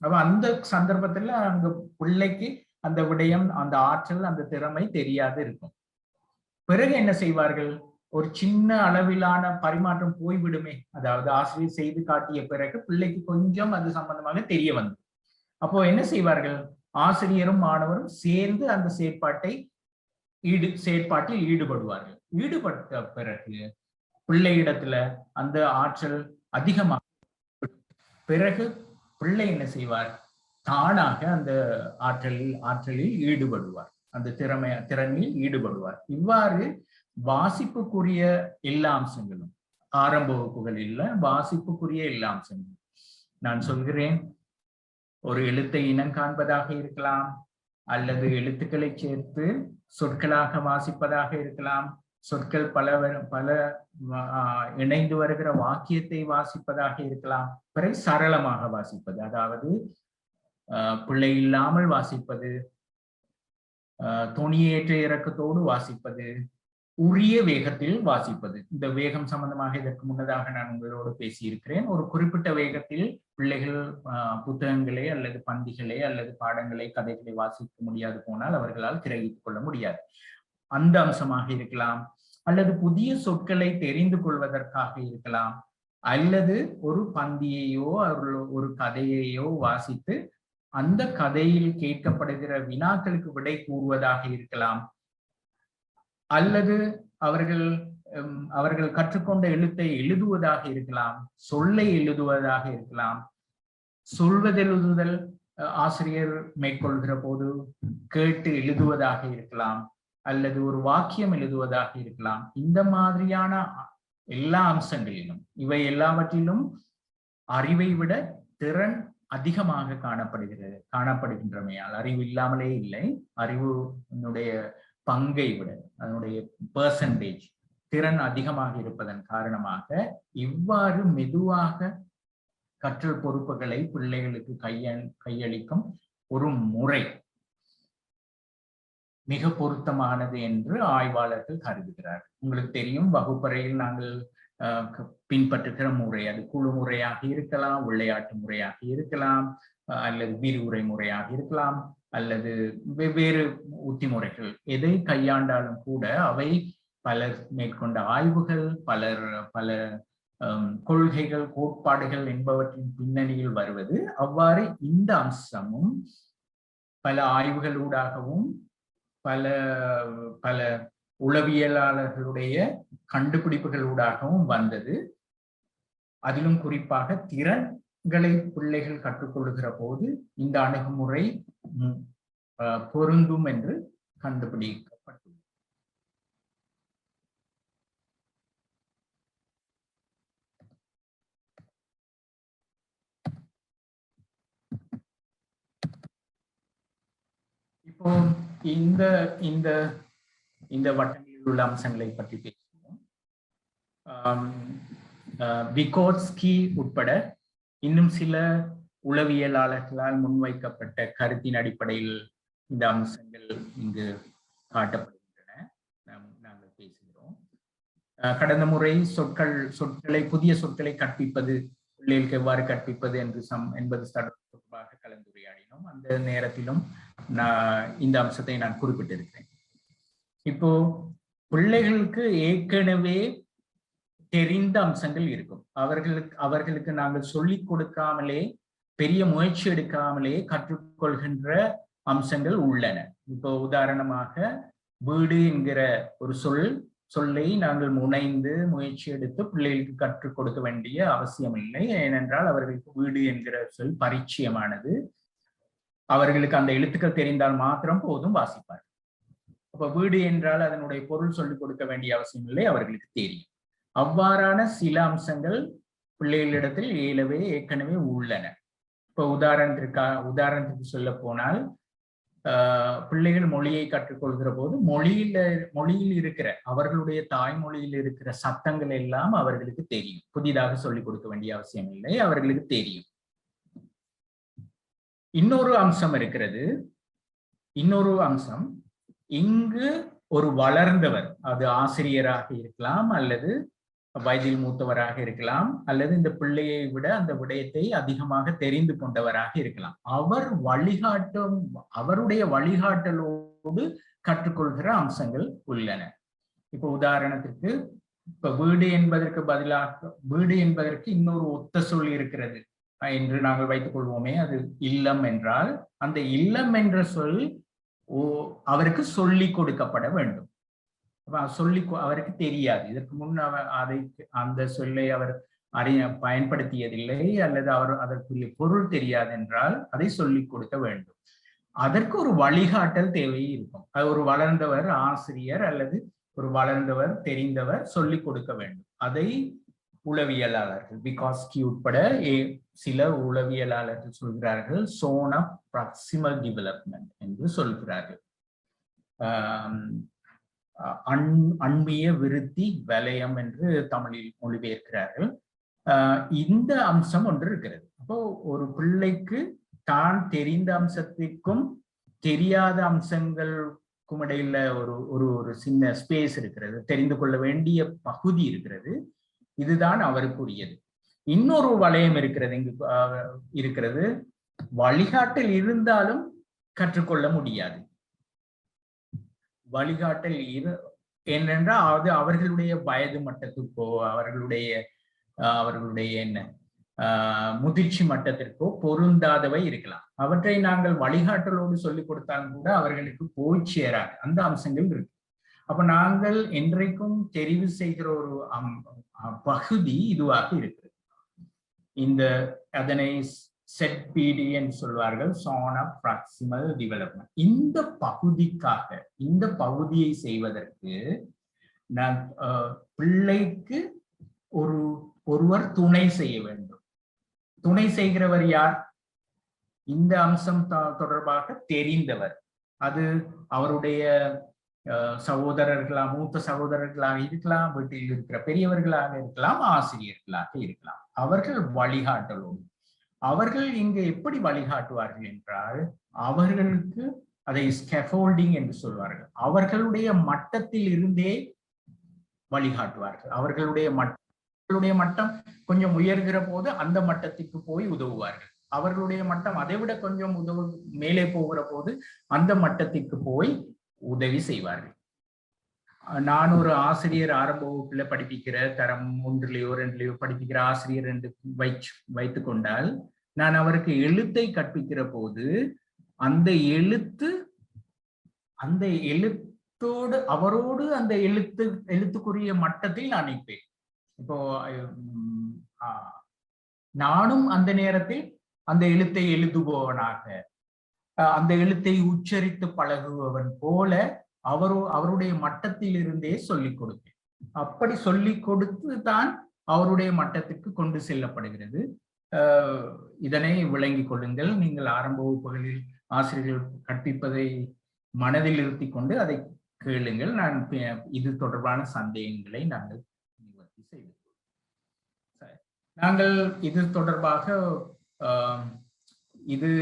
அப்ப அந்த சந்தர்ப்பத்துல அங்க பிள்ளைக்கு அந்த விடயம், அந்த ஆற்றல், அந்த திறமை தெரியாது இருக்கும். பிறகு என்ன செய்வார்கள், ஒரு சின்ன அளவிலான பரிமாற்றம் போய்விடுமே, அதாவது ஆசிரியர் செய்து காட்டிய பிறகு பிள்ளைக்கு கொஞ்சம் அது சம்பந்தமாக தெரிய வந்தது. அப்போ என்ன செய்வார்கள், ஆசிரியரும் மாணவரும் சேர்ந்து அந்த செயற்பாட்டில் ஈடுபடுவார்கள். ஈடுபட்ட பிறகு பிள்ளையிடத்துல அந்த ஆற்றல் அதிகமாக பிறகு பிள்ளை என்ன செய்வார், தானாக அந்த ஆற்றலில் ஈடுபடுவார், அந்த திறனில் ஈடுபடுவார். இவ்வாறு வாசிப்புக்குரிய எல்லா அம்சங்களும், ஆரம்ப வகுப்புகளில் வாசிப்புக்குரிய எல்லா அம்சங்களும் நான் சொல்கிறேன். ஒரு எழுத்தை இனம் காண்பதாக இருக்கலாம், அல்லது எழுத்துக்களை சேர்த்து சொற்களாக வாசிப்பதாக இருக்கலாம், சொற்கள் பல இணைந்து வருகிற வாக்கியத்தை வாசிப்பதாக இருக்கலாம். பிறகு சரளமாக வாசிப்பது, அதாவது பிழை இல்லாமல் வாசிப்பது, தொனியேற்ற இறக்கத்தோடு வாசிப்பது, உரிய வேகத்தில் வாசிப்பது. இந்த வேகம் சம்பந்தமாக இதற்கு முன்னதாக நான் உங்களோடு பேசியிருக்கிறேன். ஒரு குறிப்பிட்ட வேகத்தில் பிள்ளைகள் புத்தகங்களை அல்லது பந்திகளை அல்லது பாடங்களை, கதைகளை வாசிக்க முடியாது போனால் அவர்களால் கிரகித்துக் கொள்ள முடியாது. அந்த அம்சமாக இருக்கலாம், அல்லது புதிய சொற்களை தெரிந்து கொள்வதற்காக இருக்கலாம், அல்லது ஒரு பந்தியையோ ஒரு கதையையோ வாசித்து அந்த கதையில் கேட்கப்படுகிற வினாக்களுக்கு விடை கூறுவதாக இருக்கலாம், அல்லது அவர்கள் கற்றுக்கொண்ட எழுத்தை எழுதுவதாக இருக்கலாம், சொல்லை எழுதுவதாக இருக்கலாம். சொல்வதெழுதுதல் ஆசிரியர் மேற்கொள்கிற போது கேட்டு எழுதுவதாக இருக்கலாம், அல்லது ஒரு வாக்கியம் எழுதுவதாக இருக்கலாம். இந்த மாதிரியான எல்லா அம்சங்களிலும் இவை எல்லாவற்றிலும் அறிவை விட திறன் அதிகமாக காணப்படுகின்றமையால் அறிவு இல்லாமலே இல்லை, அறிவுடைய பங்கை விட அதனுடைய பெர்சன்டேஜ் திறன் அதிகமாக இருப்பதன் காரணமாக இவ்வாறு மெதுவாக கற்றல் பொறுப்புகளை பிள்ளைகளுக்கு கையளிக்கும் ஒரு முறை மிக பொருத்தமானது என்று ஆய்வாளர்கள் கருதுகிறார். உங்களுக்கு தெரியும், வகுப்பறையில் நாங்கள் பின்பற்றுகிற முறை அது குழு முறையாக இருக்கலாம், விளையாட்டு முறையாக இருக்கலாம், அல்லது விரிவுரை முறையாக இருக்கலாம், அல்லது வெவ்வேறு உத்தி முறைகள் எதை கையாண்டாலும் கூட அவை பலர் மேற்கொண்ட ஆய்வுகள், பல கொள்கைகள், கோட்பாடுகள் என்பவற்றின் பின்னணியில் வருவது. அவ்வாறு இந்த அம்சமும் பல ஆய்வுகளூடாகவும் பல உளவியலாளர்களுடைய கண்டுபிடிப்புகளூடாகவும் வந்தது. அதிலும் குறிப்பாக திறன்களை பிள்ளைகள் கற்றுக்கொள்ளுகிற போது இந்த அணுகுமுறை பொருந்தும் என்று கண்டுபிடிக்கப்பட்டுள்ளது. இப்போ இந்த வட்டங்களில் உள்ள அம்சங்களை பற்றி பேசுவோம். விகோட்ஸ்கி உட்பட இன்னும் சில உளவியலாளர்களால் முன்வைக்கப்பட்ட கருத்தின் அடிப்படையில் இந்த அம்சங்கள் இங்கு காட்டப்படுகின்றன. நாங்கள் பேசுகிறோம். கடந்த முறை புதிய சொற்களை கற்பிப்பது, பிள்ளைகளுக்கு எவ்வாறு கற்பிப்பது என்பது தொடர்பாக கலந்துரையாடினோம். அந்த நேரத்திலும் இந்த அம்சத்தை நான் குறிப்பிட்டிருக்கிறேன். இப்போ பிள்ளைகளுக்கு ஏற்கனவே தெரிந்த அம்சங்கள் இருக்கும். அவர்களுக்கு நாங்கள் சொல்லிக் கொடுக்காமலே, பெரிய முயற்சி எடுக்காமலே கற்றுக்கொள்கின்ற அம்சங்கள் உள்ளன. இப்போ உதாரணமாக வீடு என்கிற ஒரு சொல்லை நாங்கள் முனைந்து முயற்சி எடுத்து பிள்ளைகளுக்கு கற்றுக் கொடுக்க வேண்டிய அவசியம் இல்லை. ஏனென்றால் அவர்களுக்கு வீடு என்கிற சொல் பரிச்சயமானது. அவர்களுக்கு அந்த எழுத்துக்கள் தெரிந்தால் மாத்திரம் போதும் வாசிப்பார். அப்ப வீடு என்றால் அதனுடைய பொருள் சொல்லிக் கொடுக்க வேண்டிய அவசியம் இல்லை, அவர்களுக்கு தெரியும். அவ்வாறான சில அம்சங்கள் பிள்ளைகளிடத்தில் ஏற்கனவே உள்ளன. இப்ப உதாரணத்துக்கு சொல்ல போனால், பிள்ளைகள் மொழியை கற்றுக்கொள்கிற போது மொழியில் இருக்கிற அவர்களுடைய தாய்மொழியில் இருக்கிற சத்தங்கள் எல்லாம் அவர்களுக்கு தெரியும். புதிதாக சொல்லிக் கொடுக்க வேண்டிய அவசியம் இல்லை, அவர்களுக்கு தெரியும். இன்னொரு அம்சம் இங்கு ஒரு வளர்ந்தவர், அது ஆசிரியராக இருக்கலாம், அல்லது வயதில் மூத்தவராக இருக்கலாம், அல்லது இந்த பிள்ளையை விட அந்த விடயத்தை அதிகமாக தெரிந்து கொண்டவராக இருக்கலாம். அவருடைய வழிகாட்டலோடு கற்றுக்கொள்கிற அம்சங்கள் உள்ளன. இப்ப உதாரணத்திற்கு, இப்ப வீடு என்பதற்கு இன்னொரு ஒத்த சொல் இருக்கிறது என்று நாங்கள் வைத்துக் கொள்வோமே, அது இல்லம் என்றால், அந்த இல்லம் என்ற சொல் அவருக்கு சொல்லிக் கொடுக்கப்பட வேண்டும். அவருக்கு தெரியாது. இதற்கு முன் அந்த சொல்லை அவர் பயன்படுத்தியதில்லை, அல்லது அதற்குரிய பொருள் தெரியாது என்றால் அதை சொல்லிக் கொடுக்க வேண்டும். அதற்கு ஒரு வழிகாட்டல் தேவை இருக்கும். அது ஒரு வளர்ந்தவர், ஆசிரியர் அல்லது ஒரு வளர்ந்தவர், தெரிந்தவர் சொல்லிக் கொடுக்க வேண்டும். அதை உளவியலாளர்கள், விகாஸ்கி உட்பட சில உளவியலாளர்கள் சொல்கிறார்கள் zone of proximal development என்று சொல்கிறார்கள். அண்மிய விருத்தி வலயம் என்று தமிழில் மொழிபெயர்க்கிறார்கள். இந்த அம்சம் ஒன்று இருக்கிறது. அப்போ ஒரு பிள்ளைக்கு தான் தெரிந்த அம்சத்திற்கும் தெரியாத அம்சங்களுக்கும் இடையில ஒரு சின்ன ஸ்பேஸ் இருக்கிறது, தெரிந்து கொள்ள வேண்டிய பகுதி இருக்கிறது. இதுதான் அவருக்குரியது. இன்னொரு வளையம் இருக்கிறது, வழிகாட்டல் இருந்தாலும் கற்றுக்கொள்ள முடியாது. வழிகாட்டல் ஏனென்றால் அது அவர்களுடைய வயது மட்டத்திற்கோ அவர்களுடைய முதிர்ச்சி மட்டத்திற்கோ பொருந்தாதவை இருக்கலாம். அவற்றை நாங்கள் வழிகாட்டலோடு சொல்லிக் கொடுத்தாலும் கூட அவர்களுக்கு போய் சேராது. அந்த அம்சங்கள் இருக்கு. அப்ப நாங்கள் என்றைக்கும் தெரிவு செய்கிற ஒரு பகுதி இதுவாக இருக்கு. அதனை ZPD என்று சொல்வார்கள், zone of proximal development. இந்த பகுதிக்காக, இந்த பகுதியை செய்வதற்கு நான் பிள்ளைக்கு ஒருவர் துணை செய்ய வேண்டும். துணை செய்கிறவர் யார்? இந்த அம்சம் தொடர்பாக தெரிந்தவர். அது அவருடைய சகோதரர்களாக, மூத்த சகோதரர்களாக இருக்கலாம், வீட்டில் இருக்கிற பெரியவர்களாக இருக்கலாம், ஆசிரியர்களாக இருக்கலாம். அவர்கள் வழிகாட்டலோடு அவர்கள் இங்கு எப்படி வழிகாட்டுவார்கள் என்றால், அவர்களுக்கு அதை ஸ்கேஃபோல்டிங் என்று சொல்வார்கள். அவர்களுடைய மட்டத்தில் இருந்தே வழிகாட்டுவார்கள். அவர்களுடைய மட்டம் கொஞ்சம் உயர்கிற போது அந்த மட்டத்துக்கு போய் உதவுவார்கள். அவர்களுடைய மட்டம் அதை விட கொஞ்சம் மேலே போகிற போது அந்த மட்டத்துக்கு போய் உதவி செய்வார்கள். நான் ஒரு ஆசிரியர், ஆரம்ப வகுப்புல படிப்பிக்கிற தரம் 1லயோ 2லயோ படிப்பிக்கிற ஆசிரியர் என்று வைத்துக் கொண்டால், நான் அவருக்கு எழுத்தை கற்பிக்கிற போது அந்த எழுத்தோடு அவரோடு அந்த எழுத்துக்குரிய மட்டத்தில் நான் நிற்பேன். இப்போ நானும் அந்த நேரத்தில் அந்த எழுத்தை எழுதுபவனாக, அந்த எழுத்தை உச்சரித்து பழகுபவன் போல அவருடைய மட்டத்தில் இருந்தே சொல்லிக் கொடுப்பேன். அப்படி சொல்லிக் கொடுத்து தான் அவருடைய மட்டத்துக்கு கொண்டு செல்லப்படுகிறது. இதனை விளங்கிக் கொள்ளுங்கள். நீங்கள் ஆரம்ப வகுப்புகளில் ஆசிரியர்கள் கற்பிப்பதை மனதில் இருத்தி கொண்டு அதை கேளுங்கள். நான் இது தொடர்பான சந்தேகங்களை நாங்கள் நிவர்த்தி செய்வோம். நாங்கள் இது தொடர்பாக இது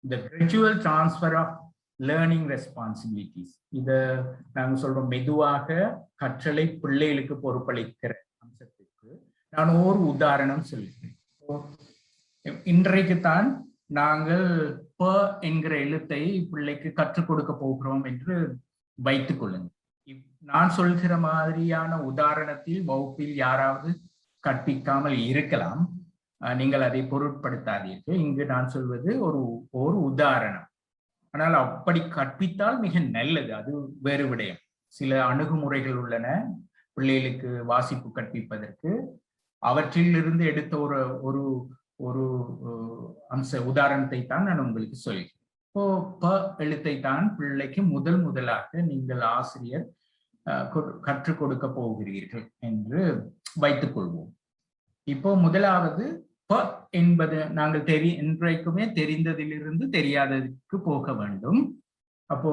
the gradual transfer of learning responsibilities. இத நாங்க சொல்றோம், மெதுவாக கற்றலை பிள்ளைகளுக்கு பொறுப்பளிக்கிற அம்சத்துக்கு நான் ஒரு உதாரணம் சொல்கிறேன். இன்றைக்கு தான் நாங்கள் ப என்கிற எழுத்தை பிள்ளைக்கு கற்றுக் கொடுக்க போகிறோம் என்று வைத்துக் கொள்ளுங்கள். நான் சொல்கிற மாதிரியான உதாரணத்தில் வகுப்பில் யாராவது கற்பிக்காமல் இருக்கலாம். நீங்கள் அதை பொருட்படுத்தாதீர்கள். இங்கு நான் சொல்வது ஒரு உதாரணம். ஆனால் அப்படி கற்பித்தால் மிக நல்லது, அது வேறு விடயம். சில அணுகுமுறைகள் உள்ளன பிள்ளைகளுக்கு வாசிப்பு கற்பிப்பதற்கு. அவற்றில் இருந்து எடுத்த ஒரு ஒரு அம்ச உதாரணத்தை தான் நான் உங்களுக்கு சொல்கிறேன். இப்போ ப எழுத்தை தான் பிள்ளைக்கு முதலாக நீங்கள் ஆசிரியர் கற்றுக் கொடுக்க போகிறீர்கள் என்று வைத்துக் கொள்வோம். இப்போ முதலாவது ப என்பது நாங்கள் இன்றைக்குமே தெரிந்ததிலிருந்து தெரியாததுக்கு போக வேண்டும். அப்போ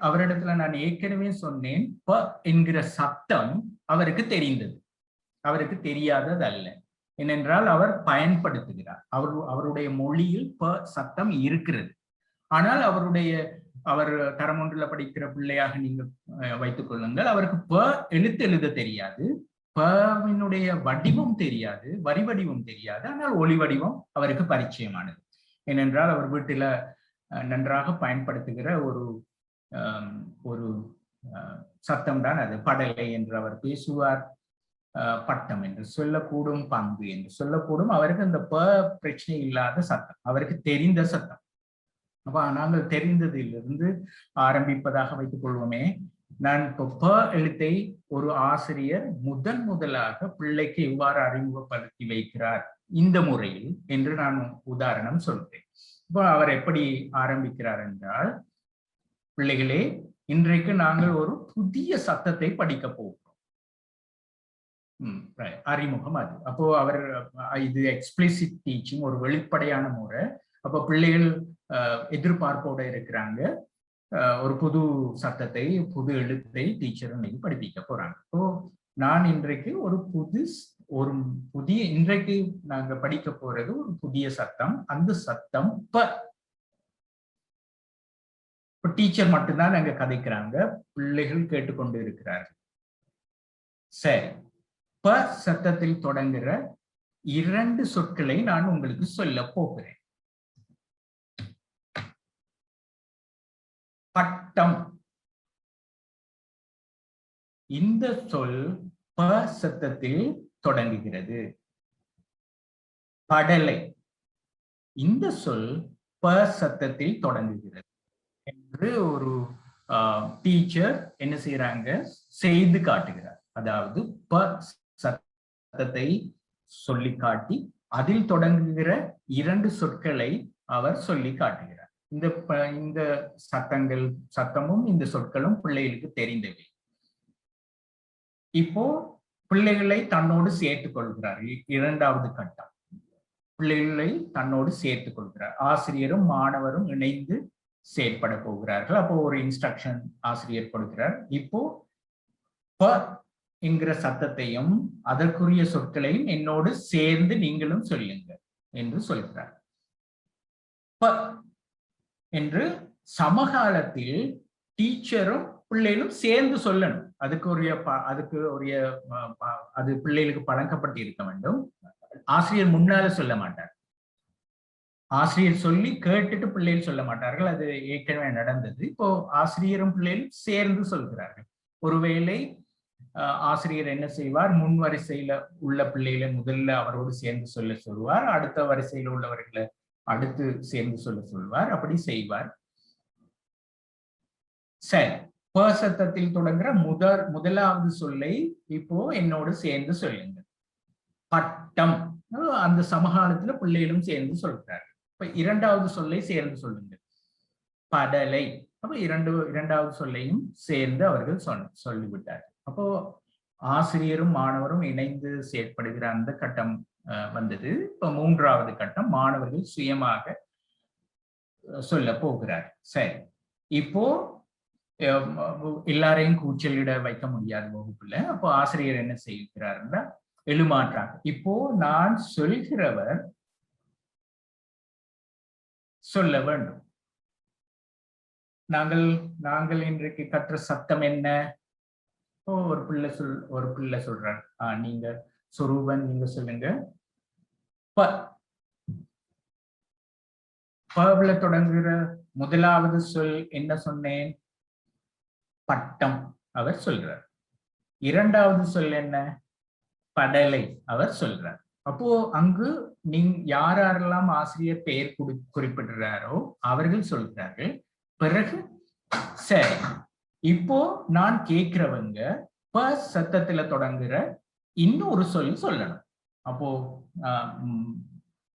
அவரிடத்துல நான் ஏற்கனவே சொன்னேன், ப என்கிற சத்தம் அவருக்கு தெரிந்தது, அவருக்கு தெரியாதது அல்ல. ஏனென்றால் அவர் பயன்படுத்துகிறார். அவருடைய மொழியில் ப சத்தம் இருக்கிறது. ஆனால் அவர் தரம் 1ல படிக்கிற பிள்ளையாக நீங்கள் வைத்துக் கொள்ளுங்கள். அவருக்கு ப எழுத தெரியாது, பவினுடைய வடிவம் தெரியாது, வரி வடிவம் தெரியாது. ஆனால் ஒளி வடிவம் அவருக்கு பரிச்சயமானது. ஏனென்றால் அவர் வீட்டில நன்றாக பயன்படுத்துகிற ஒரு சத்தம் தான் அது. படலை என்று அவர் பேசுவார், பட்டம் என்று சொல்லக்கூடும், பங்கு என்று சொல்லக்கூடும். அவருக்கு அந்த ப பிரச்சனை இல்லாத சத்தம், அவருக்கு தெரிந்த சத்தம். அப்ப நாங்கள் தெரிந்ததிலிருந்து ஆரம்பிப்பதாக வைத்துக் கொள்வோமே. நான் இப்போ ப எழுத்தை ஒரு ஆசிரியர் முதலாக பிள்ளைக்கு எவ்வாறு அறிமுகப்படுத்தி வைக்கிறார் இந்த முறையில் என்று நான் உதாரணம் சொல்றேன். இப்போ அவர் எப்படி ஆரம்பிக்கிறார் என்றால், பிள்ளைகளே, இன்றைக்கு நாங்கள் ஒரு புதிய சத்தத்தை படிக்க போகிறோம். அறிமுகம் அது. அப்போ அவர் இது எக்ஸ்பிளிசிட் டீச்சிங், ஒரு வெளிப்படையான முறை. அப்போ பிள்ளைகள் எதிர்பார்ப்போட இருக்கிறாங்க. ஒரு புது சத்தத்தை, புது எழுத்தை டீச்சர் இன்னைக்கு படிப்பிக்க போறாங்க. ஸோ நான் இன்றைக்கு இன்றைக்கு நாங்க படிக்க போறது ஒரு புதிய சத்தம். அந்த சத்தம் ப. டீச்சர் மட்டும்தான் நாங்க கதைக்கிறாங்க, பிள்ளைகள் கேட்டுக்கொண்டு இருக்கிறார்கள். சரி, ப சத்தத்தில் தொடங்குற 2 சொற்களை நான் உங்களுக்கு சொல்ல போகிறேன். பட்டம். இந்த சொல் ப சத்தத்தில் தொடங்குகிறது. படலை. இந்த சொல் ப சத்தத்தில் தொடங்குகிறது என்று ஒரு டீச்சர் என்ன செய்யறாங்க, செய்து காட்டுகிறார். அதாவது ப சத்தத்தை சொல்லி காட்டி அதில் தொடங்குகிற 2 சொற்களை அவர் சொல்லி காட்டுகிறார். இந்த சத்தமும் இந்த சொற்களும் பிள்ளைகளுக்கு தெரிந்தவை. இப்போ பிள்ளைகளை தன்னோடு சேர்த்துக் கொள்கிறார். 2வது கட்டம், பிள்ளைகளை தன்னோடு சேர்த்துக் கொள்கிறார். ஆசிரியரும் மாணவரும் இணைந்து செயற்பட போகிறார்கள். அப்போ ஒரு இன்ஸ்ட்ரக்ஷன் ஆசிரியர் கொடுக்கிறார். இப்போ ப என்கிற சத்தத்தையும் அதற்குரிய சொற்களையும் என்னோடு சேர்ந்து நீங்களும் சொல்லுங்க என்று சொல்கிறார். ப என்று சமகாலத்தில் டீச்சரும் பிள்ளைகளும் சேர்ந்து சொல்லணும். அது பிள்ளைகளுக்கு பழக்கப்பட்டு இருக்க வேண்டும். ஆசிரியர் முன்னால சொல்ல மாட்டார். ஆசிரியர் சொல்லி கேட்டுட்டு பிள்ளைகள் சொல்ல மாட்டார்கள். அது ஏற்கனவே நடந்தது. இப்போ ஆசிரியரும் பிள்ளைகளும் சேர்ந்து சொல்கிறார்கள். ஒருவேளை ஆசிரியர் என்ன செய்வார், முன் வரிசையில உள்ள பிள்ளைகளை முதல்ல அவரோடு சேர்ந்து சொல்லுவார். அடுத்த வரிசையில உள்ளவர்களை அடுத்து சேர்ந்து சொல்லுவார். அப்படி செய்வார். சரி, ப சத்தத்தில் தொடங்குற முதலாவது சொல்லை இப்போ என்னோடு சேர்ந்து சொல்லுங்க. பட்டம். அந்த சமகாலத்துல பிள்ளைகளும் சேர்ந்து சொல்றாரு. இப்ப 2வது சொல்லை சேர்ந்து சொல்லுங்க. படலை. அப்ப இரண்டாவது சொல்லையும் சேர்ந்து அவர்கள் சொல்லிவிட்டார். அப்போ ஆசிரியரும் மாணவரும் இணைந்து செயற்படுகிற அந்த கட்டம் வந்தது. இப்ப 3வது கட்டம், மாணவர்கள் சுயமாக சொல்ல போகிறார். சரி, இப்போ எல்லாரையும் கூச்சலிட வைக்க முடியாது வகுப்புல. அப்போ ஆசிரியர் என்ன செய்கிறாருன்னா எழுமாற்றாங்க. இப்போ நான் சொல்கிறவர் சொல்ல வேண்டும். நாங்கள் இன்றைக்கு கற்ற சத்தம் என்ன? ஒரு பிள்ளை சொல்றார். நீங்க சொரூபன், நீங்க சொல்லுங்க. பல தொடங்குகிற முதலாவது சொல் என்ன சொன்னேன்? பட்டம். அவர் சொல்றார். 2வது சொல் என்ன? படலை. அவர் சொல்றார். அப்போ அங்கு யாரெல்லாம் ஆசிரியர் பெயர் குறிப்பிடுறாரோ அவர்கள் சொல்கிறார்கள். பிறகு சரி, இப்போ நான் கேட்கிறவங்க ப சத்தத்துல தொடங்குற இன்னொரு சொல் சொல்லணும். அப்போ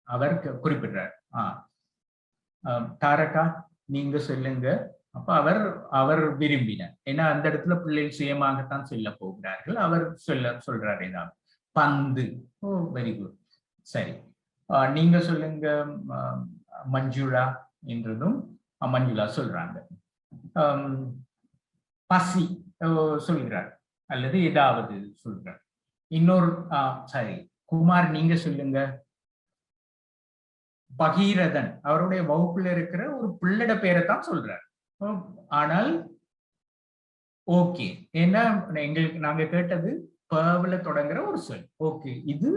அவர் குறிப்பிடுறார். தாரகா, நீங்க சொல்லுங்க. அப்ப அவர் விரும்பினார். ஏன்னா அந்த இடத்துல பிள்ளைகள் சுயமாகத்தான் சொல்ல போகிறார்கள். அவர் சொல்றாரு ஏதாவது. பந்து. ஓ, வெரி குட். சரி, நீங்க சொல்லுங்க மஞ்சுளா என்றதும் மஞ்சுளா சொல்றாங்க. பசி சொல்கிறார் அல்லது ஏதாவது சொல்றார். இன்னொரு சரி, குமார் நீங்க சொல்லுங்க. பகீரதன். அவருடைய வகுப்புல இருக்கிற ஒரு பிள்ளட பேரை தான் சொல்றார். ஆனால் ஓகே, ஏன்னா நாங்க கேட்டது பல தொடங்குற ஒரு சொல். ஓகே, இது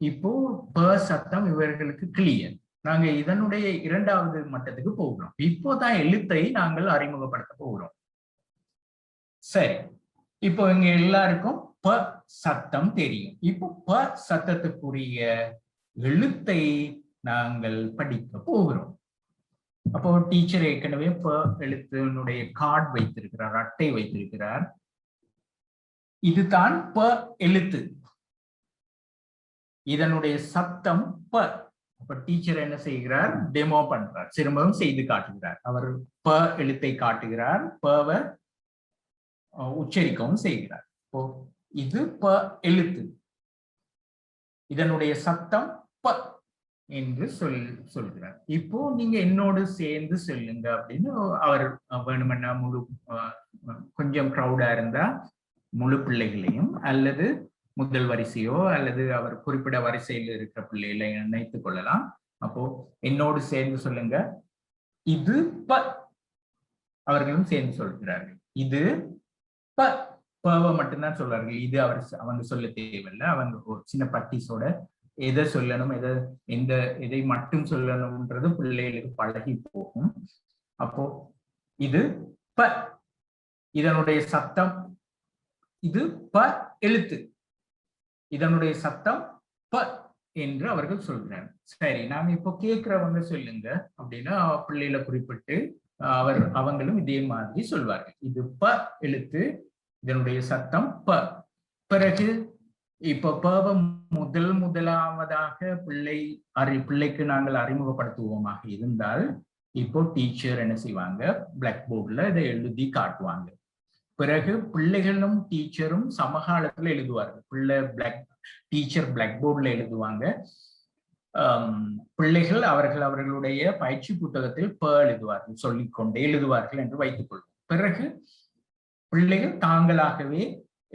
இப்போ ப சத்தம் இவர்களுக்கு கிளியர். நாங்க இதனுடைய 2வது மட்டத்துக்கு போகிறோம். இப்போதான் எழுத்தை நாங்கள் அறிமுகப்படுத்த போகிறோம். சரி, இப்போ இங்க எல்லாருக்கும் ப சத்தம் தெரியும். இப்போ ப சத்தத்துக்குரிய எழுத்தை நாங்கள் படிக்க போகிறோம். அப்போ டீச்சர் ஏற்கனவே ப எழுத்தினுடைய கார்டு வைத்திருக்கிறார், அட்டை வைத்திருக்கிறார். இதுதான் ப எழுத்து. இதனுடைய சத்தம் ப. அப்ப டீச்சர் என்ன செய்கிறார்? டெமோ பண்றார், திரும்பவும் செய்து காட்டுகிறார். அவர் ப எழுத்தை காட்டுகிறார், பவ உச்சரிக்கவும் செய்கிறார். இப்போ இது ப எழுத்து, இதனுடைய சத்தம் ப என்று சொல்கிறார். இப்போ நீங்க என்னோடு சேர்ந்து சொல்லுங்க அப்படின்னு அவர் வேணுமென்னா கொஞ்சம் க்ரௌடா இருந்தா முழு பிள்ளைகளையும் அல்லது முதல் வரிசையோ அல்லது அவர் குறிப்பிட்ட வரிசையில் இருக்கிற பிள்ளைகளை நினைத்துக் கொள்ளலாம். அப்போ என்னோடு சேர்ந்து சொல்லுங்க. இது ப. அவர்களும் சேர்ந்து சொல்கிறார்கள். இது ப. பவ மட்டும்தான் சொல்றார்கள். இது அவங்க சொல்ல தேவையில்லை. அவங்க ஒரு சின்ன பட்டிஸோட எதை சொல்லணும், எதை மட்டும் சொல்லணும்ன்றது பிள்ளைகளுக்கு பழகி போகும். அப்போ இது ப. இதனுடைய சத்தம், இது ப எழுத்து, இதனுடைய சத்தம் ப என்று அவர்கள் சொல்கிறார். சரி, நாம இப்போ கேட்கிறவங்க சொல்லுங்க அப்படின்னா பிள்ளைகளை குறிப்பிட்டு அவங்களும் இதே மாதிரி சொல்வார்கள். இது ப எழுத்து, இதனுடைய சத்தம் ப. பிறகு இப்ப பவ முதலாவதாக பிள்ளைக்கு நாங்கள் அறிமுகப்படுத்துவோமாக இருந்தால், இப்போ டீச்சர் என்ன செய்வாங்க, பிளாக் போர்ட்ல இதை எழுதி காட்டுவாங்க. பிறகு பிள்ளைகளும் டீச்சரும் சமகாலத்துல எழுதுவார்கள். டீச்சர் பிளாக் போர்ட்ல எழுதுவாங்க, பிள்ளைகள் அவர்களுடைய பயிற்சி புத்தகத்தில் ப எழுதுவார்கள், சொல்லிக்கொண்டே எழுதுவார்கள் என்று வைத்துக் கொள்வோம். பிறகு பிள்ளைகள் தாங்களாகவே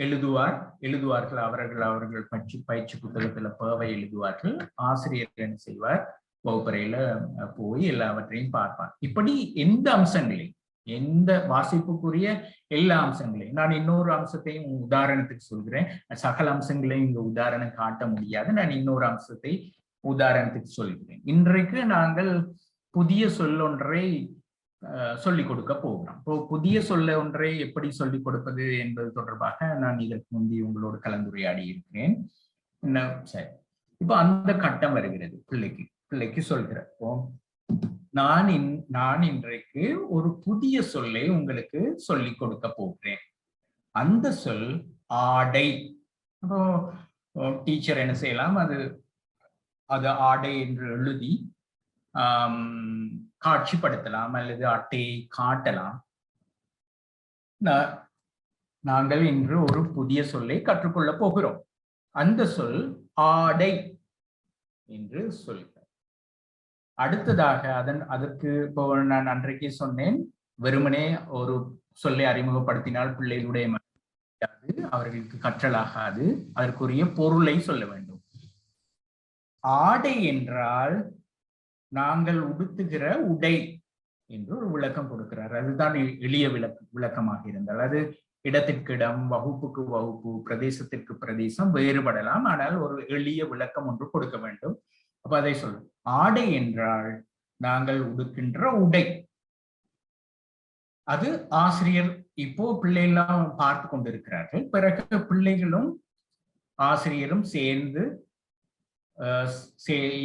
எழுதுவார்கள், அவர்கள் பயிற்சி புத்தகத்துல பவை எழுதுவார்கள். ஆசிரியர் என்ன செய்வார், வகுப்பறையில போய் எல்லாவற்றையும் பார்ப்பார். இப்படி எந்த அம்சங்களையும், எந்த வாசிப்புக்குரிய எல்லா அம்சங்களையும், நான் இன்னொரு அம்சத்தையும் உதாரணத்துக்கு சொல்கிறேன், சகல அம்சங்களையும் இங்க உதாரணம் காட்ட முடியாது, நான் இன்னொரு அம்சத்தை உதாரணத்துக்கு சொல்கிறேன். இன்றைக்கு நாங்கள் புதிய சொல்லொன்றை சொல்லிக் கொடுக்க போகிறோம். இப்போ புதிய சொல்ல ஒன்றை எப்படி சொல்லிக் கொடுப்பது என்பது தொடர்பாக நான் இதற்கு முந்தி உங்களோடு கலந்துரையாடி இருக்கிறேன். சரி, இப்போ அந்த கட்டம் வருகிறது. பிள்ளைக்கு சொல்கிறப்போ, நான் இன்றைக்கு ஒரு புதிய சொல்லை உங்களுக்கு சொல்லிக் கொடுக்க போகிறேன். அந்த சொல் ஆடை. அப்போ டீச்சர் என்ன செய்யலாம், அது ஆடை என்று எழுதி காட்சிப்படுத்தலாம் அல்லது அட்டையை காட்டலாம். நாங்கள் இன்று ஒரு புதிய சொல்லை கற்றுக்கொள்ள போகிறோம். அந்த சொல் ஆடை என்று சொல்கிறேன். அடுத்ததாக அதற்கு இப்போ நான் அன்றைக்கு சொன்னேன், வெறுமனே ஒரு சொல்லை அறிமுகப்படுத்தினால் பிள்ளைகளுடைய அவர்களுக்கு கற்றலாகாது, அதற்குரிய பொருளை சொல்ல வேண்டும். ஆடை என்றால் நாங்கள் உடுத்துகிற உடை என்று ஒரு விளக்கம் கொடுக்கிறார். அதுதான் எளிய விளக்கமாக இருந்தால், அது இடத்திற்கு இடம், வகுப்புக்கு வகுப்பு, பிரதேசத்திற்கு பிரதேசம் வேறுபடலாம். ஆனால் ஒரு எளிய விளக்கம் ஒன்று கொடுக்க வேண்டும். அப்ப அதை சொல்லும். ஆடை என்றால் நாங்கள் உடுக்கின்ற உடை. அது ஆசிரியர் இப்போ பிள்ளைகள்லாம் பார்த்து கொண்டிருக்கிறார்கள். பிறகு பிள்ளைகளும் ஆசிரியரும் சேர்ந்து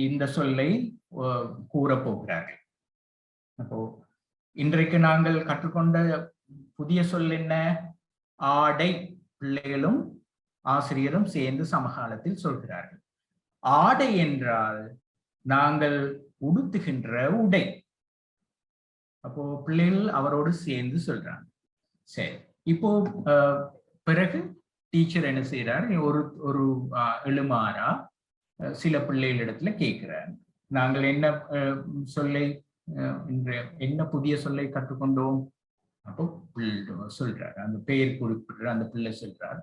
இந்த சொல்லை கூறப்போகிறார்கள். அப்போ இன்றைக்கு நாங்கள் கற்றுக்கொண்ட புதிய சொல் என்ன? ஆடை. பிள்ளைகளும் ஆசிரியரும் சேர்ந்து சமகாலத்தில் சொல்கிறார்கள். ஆடை என்றால் நாங்கள் உடுத்துகின்ற உடை. அப்போ பிள்ளைகள் அவரோடு சேர்ந்து சொல்றாங்க. சரி, இப்போ பிறகு டீச்சர் என்ன செய்யறார், ஒரு எழுமாறா சில பிள்ளைகளிடத்துல கேட்கிறார், நாங்கள் என்ன புதிய சொல்லை கற்றுக்கொண்டோம்? அப்போ சொல்றாரு, அந்த பெயர் குறிப்பிடுற அந்த பிள்ளை சொல்றார்,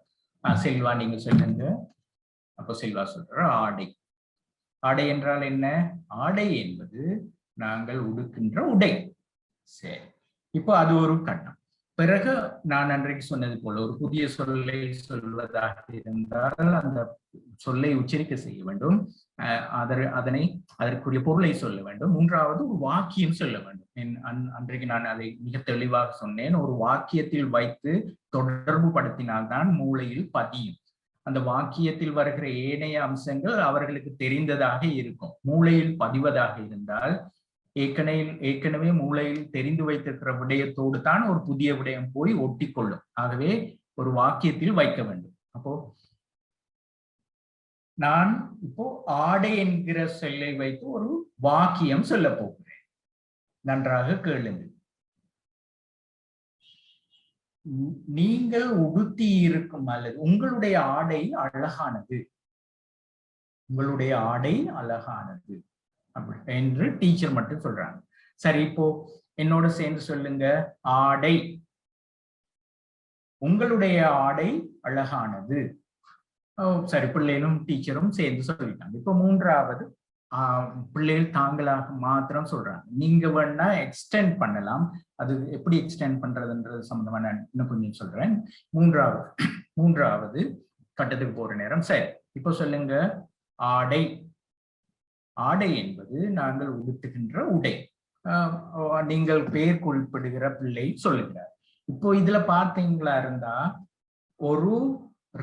செல்வா நீங்க சொல்லுங்க. அப்போ செல்வா சொல்றார் ஆடை. ஆடை என்றால் என்ன? ஆடை என்பது நாங்கள் உடுக்கின்ற உடை. சரி, இப்போ அது ஒரு கட்டம். பிறகு நான் அன்றைக்கு சொன்னது போல ஒரு புதிய சொல்லை சொல்வதாக இருந்தால் அந்த சொல்லை உச்சரிக்க செய்ய வேண்டும், அதற்குரிய பொருளை சொல்ல வேண்டும். மூன்றாவது ஒரு வாக்கியம் சொல்ல வேண்டும். அன்றைக்கு நான் அதை மிக தெளிவாக சொன்னேன். ஒரு வாக்கியத்தில் வைத்து தொடர்பு படுத்தினால்தான் மூளையில் பதியும். அந்த வாக்கியத்தில் வருகிற ஏனைய அம்சங்கள் அவர்களுக்கு தெரிந்ததாக இருக்கும். மூளையில் பதிவதாக இருந்தால் ஏற்கனவே மூளையில் தெரிந்து வைத்திருக்கிற விடயத்தோடு தான் ஒரு புதிய விடயம் போய் ஒட்டி கொள்ளும். ஆகவே ஒரு வாக்கியத்தில் வைக்க வேண்டும். அப்போ நான் இப்போ ஆடை என்கிற சொல்லை வைத்து ஒரு வாக்கியம் சொல்ல போகிறேன். நன்றாக கேளுங்கள். நீங்கள் உடுத்தி இருக்கும் அல்லது உங்களுடைய ஆடை அழகானது. உங்களுடைய ஆடை அழகானது என்று டீச்சர் மட்டும் சொல்றாங்க. சரி, இப்போ என்னோட சேர்ந்து சொல்லுங்க. ஆடை. உங்களுடைய ஆடை அழகானது. சரி, பிள்ளைகளும் டீச்சரும் சேர்ந்து சொல்லிட்டாங்க. இப்போ மூன்றாவது பிள்ளைகள் தாங்களாக மாத்திரம் சொல்றாங்க. நீங்க வேணா எக்ஸ்டெண்ட் பண்ணலாம். அது எப்படி எக்ஸ்டெண்ட் பண்றதுன்றது சம்பந்தமா நான் இன்னும் கொஞ்சம் சொல்றேன். மூன்றாவது கட்டத்துக்கு போற நேரம். சரி, இப்போ சொல்லுங்க. ஆடை. ஆடை என்பது நாங்கள் உடுத்துகின்ற உடை. நீங்கள் பெயர் குறிப்பிடுகிற பிள்ளை சொல்லுகிறார். இப்போ இதுல பார்த்தீங்களா இருந்தா ஒரு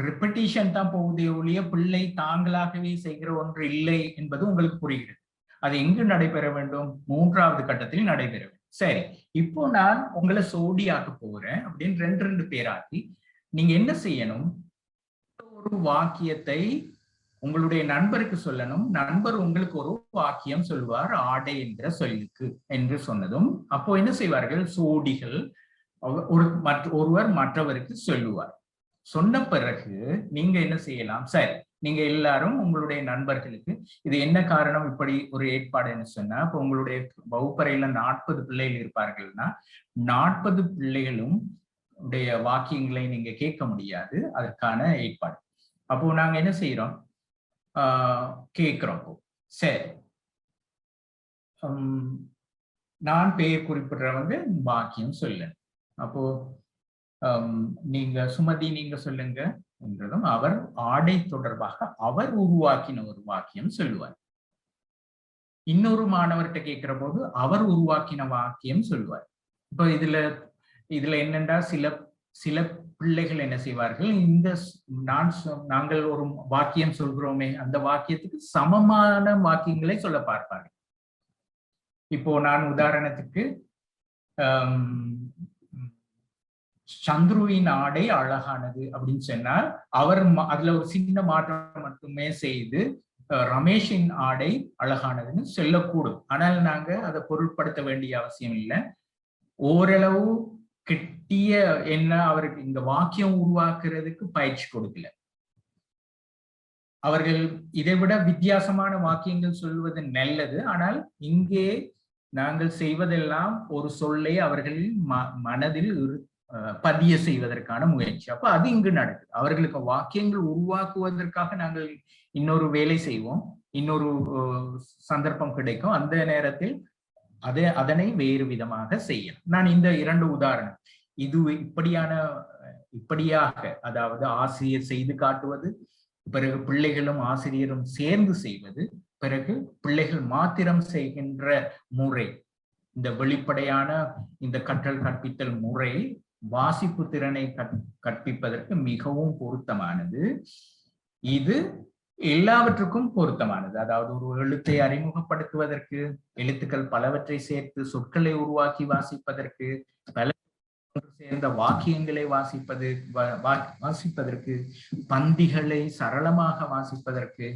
ரிப்பீட்டிஷன் தான் போகுதே ஒழிய பிள்ளை தாங்களாகவே செய்கிற ஒன்று இல்லை என்பது உங்களுக்கு புரிகிறது. அது எங்கு நடைபெற வேண்டும்? மூன்றாவது கட்டத்தில் நடைபெற வேண்டும். சரி, இப்போ நான் உங்களை சோடியாக்க போறேன் அப்படின்னு ரெண்டு பேராக்கி நீங்க என்ன செய்யணும், ஒரு வாக்கியத்தை உங்களுடைய நண்பருக்கு சொல்லணும். நண்பர் உங்களுக்கு ஒரு வாக்கியம் சொல்வார் ஆடை என்ற சொல்லுக்கு என்று சொன்னதும் அப்போ என்ன செய்வார்கள், சோடிகள் ஒருவர் மற்றவருக்கு சொல்லுவார். சொன்ன பிறகு நீங்க என்ன செய்யலாம், சரி நீங்க எல்லாரும் உங்களுடைய நண்பர்களுக்கு இது என்ன காரணம் இப்படி ஒரு ஏற்பாடுன்னு சொன்னா, இப்போ உங்களுடைய வகுப்பறையில 40 பிள்ளைகள் இருப்பார்கள்னா 40 பிள்ளைகளும் உடைய வாக்கியங்களை நீங்க கேட்க முடியாது, அதற்கான ஏற்பாடு. அப்போ நாங்க என்ன செய்யறோம், கேட்கிறோம். சரி, நான் பெயர் குறிப்பிடுறவங்க வாக்கியம் சொல்ல. அப்போ நீங்க சுமதி நீங்க சொல்லுங்க என்றதும் அவர் ஆடை தொடர்பாக அவர் உருவாக்கின ஒரு வாக்கியம் சொல்லுவார். இன்னொரு மாணவர்கிட்ட கேட்கிற போது அவர் உருவாக்கின வாக்கியம் சொல்லுவார். இப்போ இதுல என்னண்டா சில பிள்ளைகள் என்ன செய்வார்கள், நாங்கள் ஒரு வாக்கியம் சொல்கிறோமே அந்த வாக்கியத்துக்கு சமமான வாக்கியங்களை சொல்ல பார்ப்பார்கள். இப்போ நான் உதாரணத்துக்கு சந்துருவின் ஆடை அழகானது அப்படின்னு சொன்னால் அவர் அதுல ஒரு சின்ன மாற்றம் மட்டுமே செய்து ரமேஷின் ஆடை அழகானதுன்னு சொல்லக்கூடும். ஆனால் நாங்க அதை பொருட்படுத்த வேண்டிய அவசியம் இல்லை. ஓரளவு கிட்டிய என்ன அவருக்கு இந்த வாக்கியம் உருவாக்குறதுக்கு பயிற்சி கொடுக்கல. அவர்கள் இதை விட வித்தியாசமான வாக்கியங்கள் சொல்வது நல்லது. ஆனால் இங்கே நாங்கள் செய்வதெல்லாம் ஒரு சொல்லை அவர்களின் மனதில் பதிய செய்வதற்கான முயற்சி. அப்ப அது இங்கு நடக்குது. அவர்களுக்கு வாக்கியங்கள் உருவாக்குவதற்காக நாங்கள் இன்னொரு வேலை செய்வோம், இன்னொரு சந்தர்ப்பம் கிடைக்கும், அந்த நேரத்தில் அதனை வேறு விதமாக செய்யணும். நான் இந்த 2 உதாரணம், இது இப்படியாக அதாவது ஆசிரியர் செய்து காட்டுவது, பிறகு பிள்ளைகளும் ஆசிரியரும் சேர்ந்து செய்வது, பிறகு பிள்ளைகள் மாத்திரம் செய்கின்ற முறை, இந்த வெளிப்படையான இந்த கற்றல் கற்பித்தல் முறை வாசிப்பு திறனை கற்பிப்பதற்கு மிகவும் பொருத்தமானது. இது எல்லாவற்றுக்கும் பொருத்தமானது. அதாவது ஒரு எழுத்தை அறிமுகப்படுத்துவதற்கு, எழுத்துக்கள் பலவற்றை சேர்த்து சொற்களை உருவாக்கி வாசிப்பதற்கு, பல சேர்ந்த வாக்கியங்களை வாசிப்பதற்கு, பந்திகளை சரளமாக வாசிப்பதற்கு,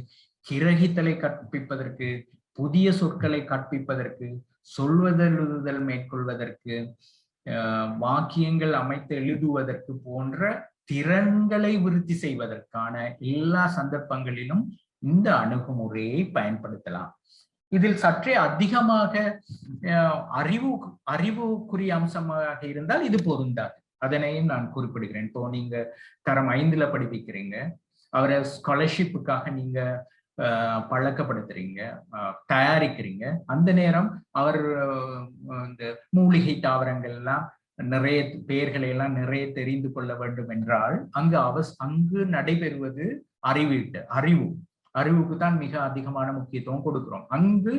கிரகித்தலை கற்பிப்பதற்கு, புதிய சொற்களை கற்பிப்பதற்கு, சொல்வதெழுதுதல் மேற்கொள்வதற்கு, வாக்கியங்கள் அமைத்து எழுதுவதற்கு போன்ற திறன்களை விருத்தி செய்வதற்கான எல்லா சந்தர்ப்பங்களிலும் இந்த அணுகுமுறையை பயன்படுத்தலாம். இதில் சற்றே அதிகமாக அறிவுக்குரிய அம்சமாக இருந்தால் இது பொருந்தாது. அதனையும் நான் குறிப்பிடுகிறேன். இப்போ நீங்க தரம் 5ல படிப்பிக்கிறீங்க, அவரை ஸ்காலர்ஷிப்புக்காக நீங்க பழக்கப்படுத்துறீங்க, தயாரிக்கிறீங்க. அந்த நேரம் அவர் இந்த மூலிகை தாவரங்கள் எல்லாம் நிறைய பெயர்களை எல்லாம் நிறைய தெரிந்து கொள்ள வேண்டும் என்றால் அங்கு நடைபெறுவது அறிவுக்கு தான் மிக அதிகமான முக்கியத்துவம் கொடுக்கிறோம். அங்கு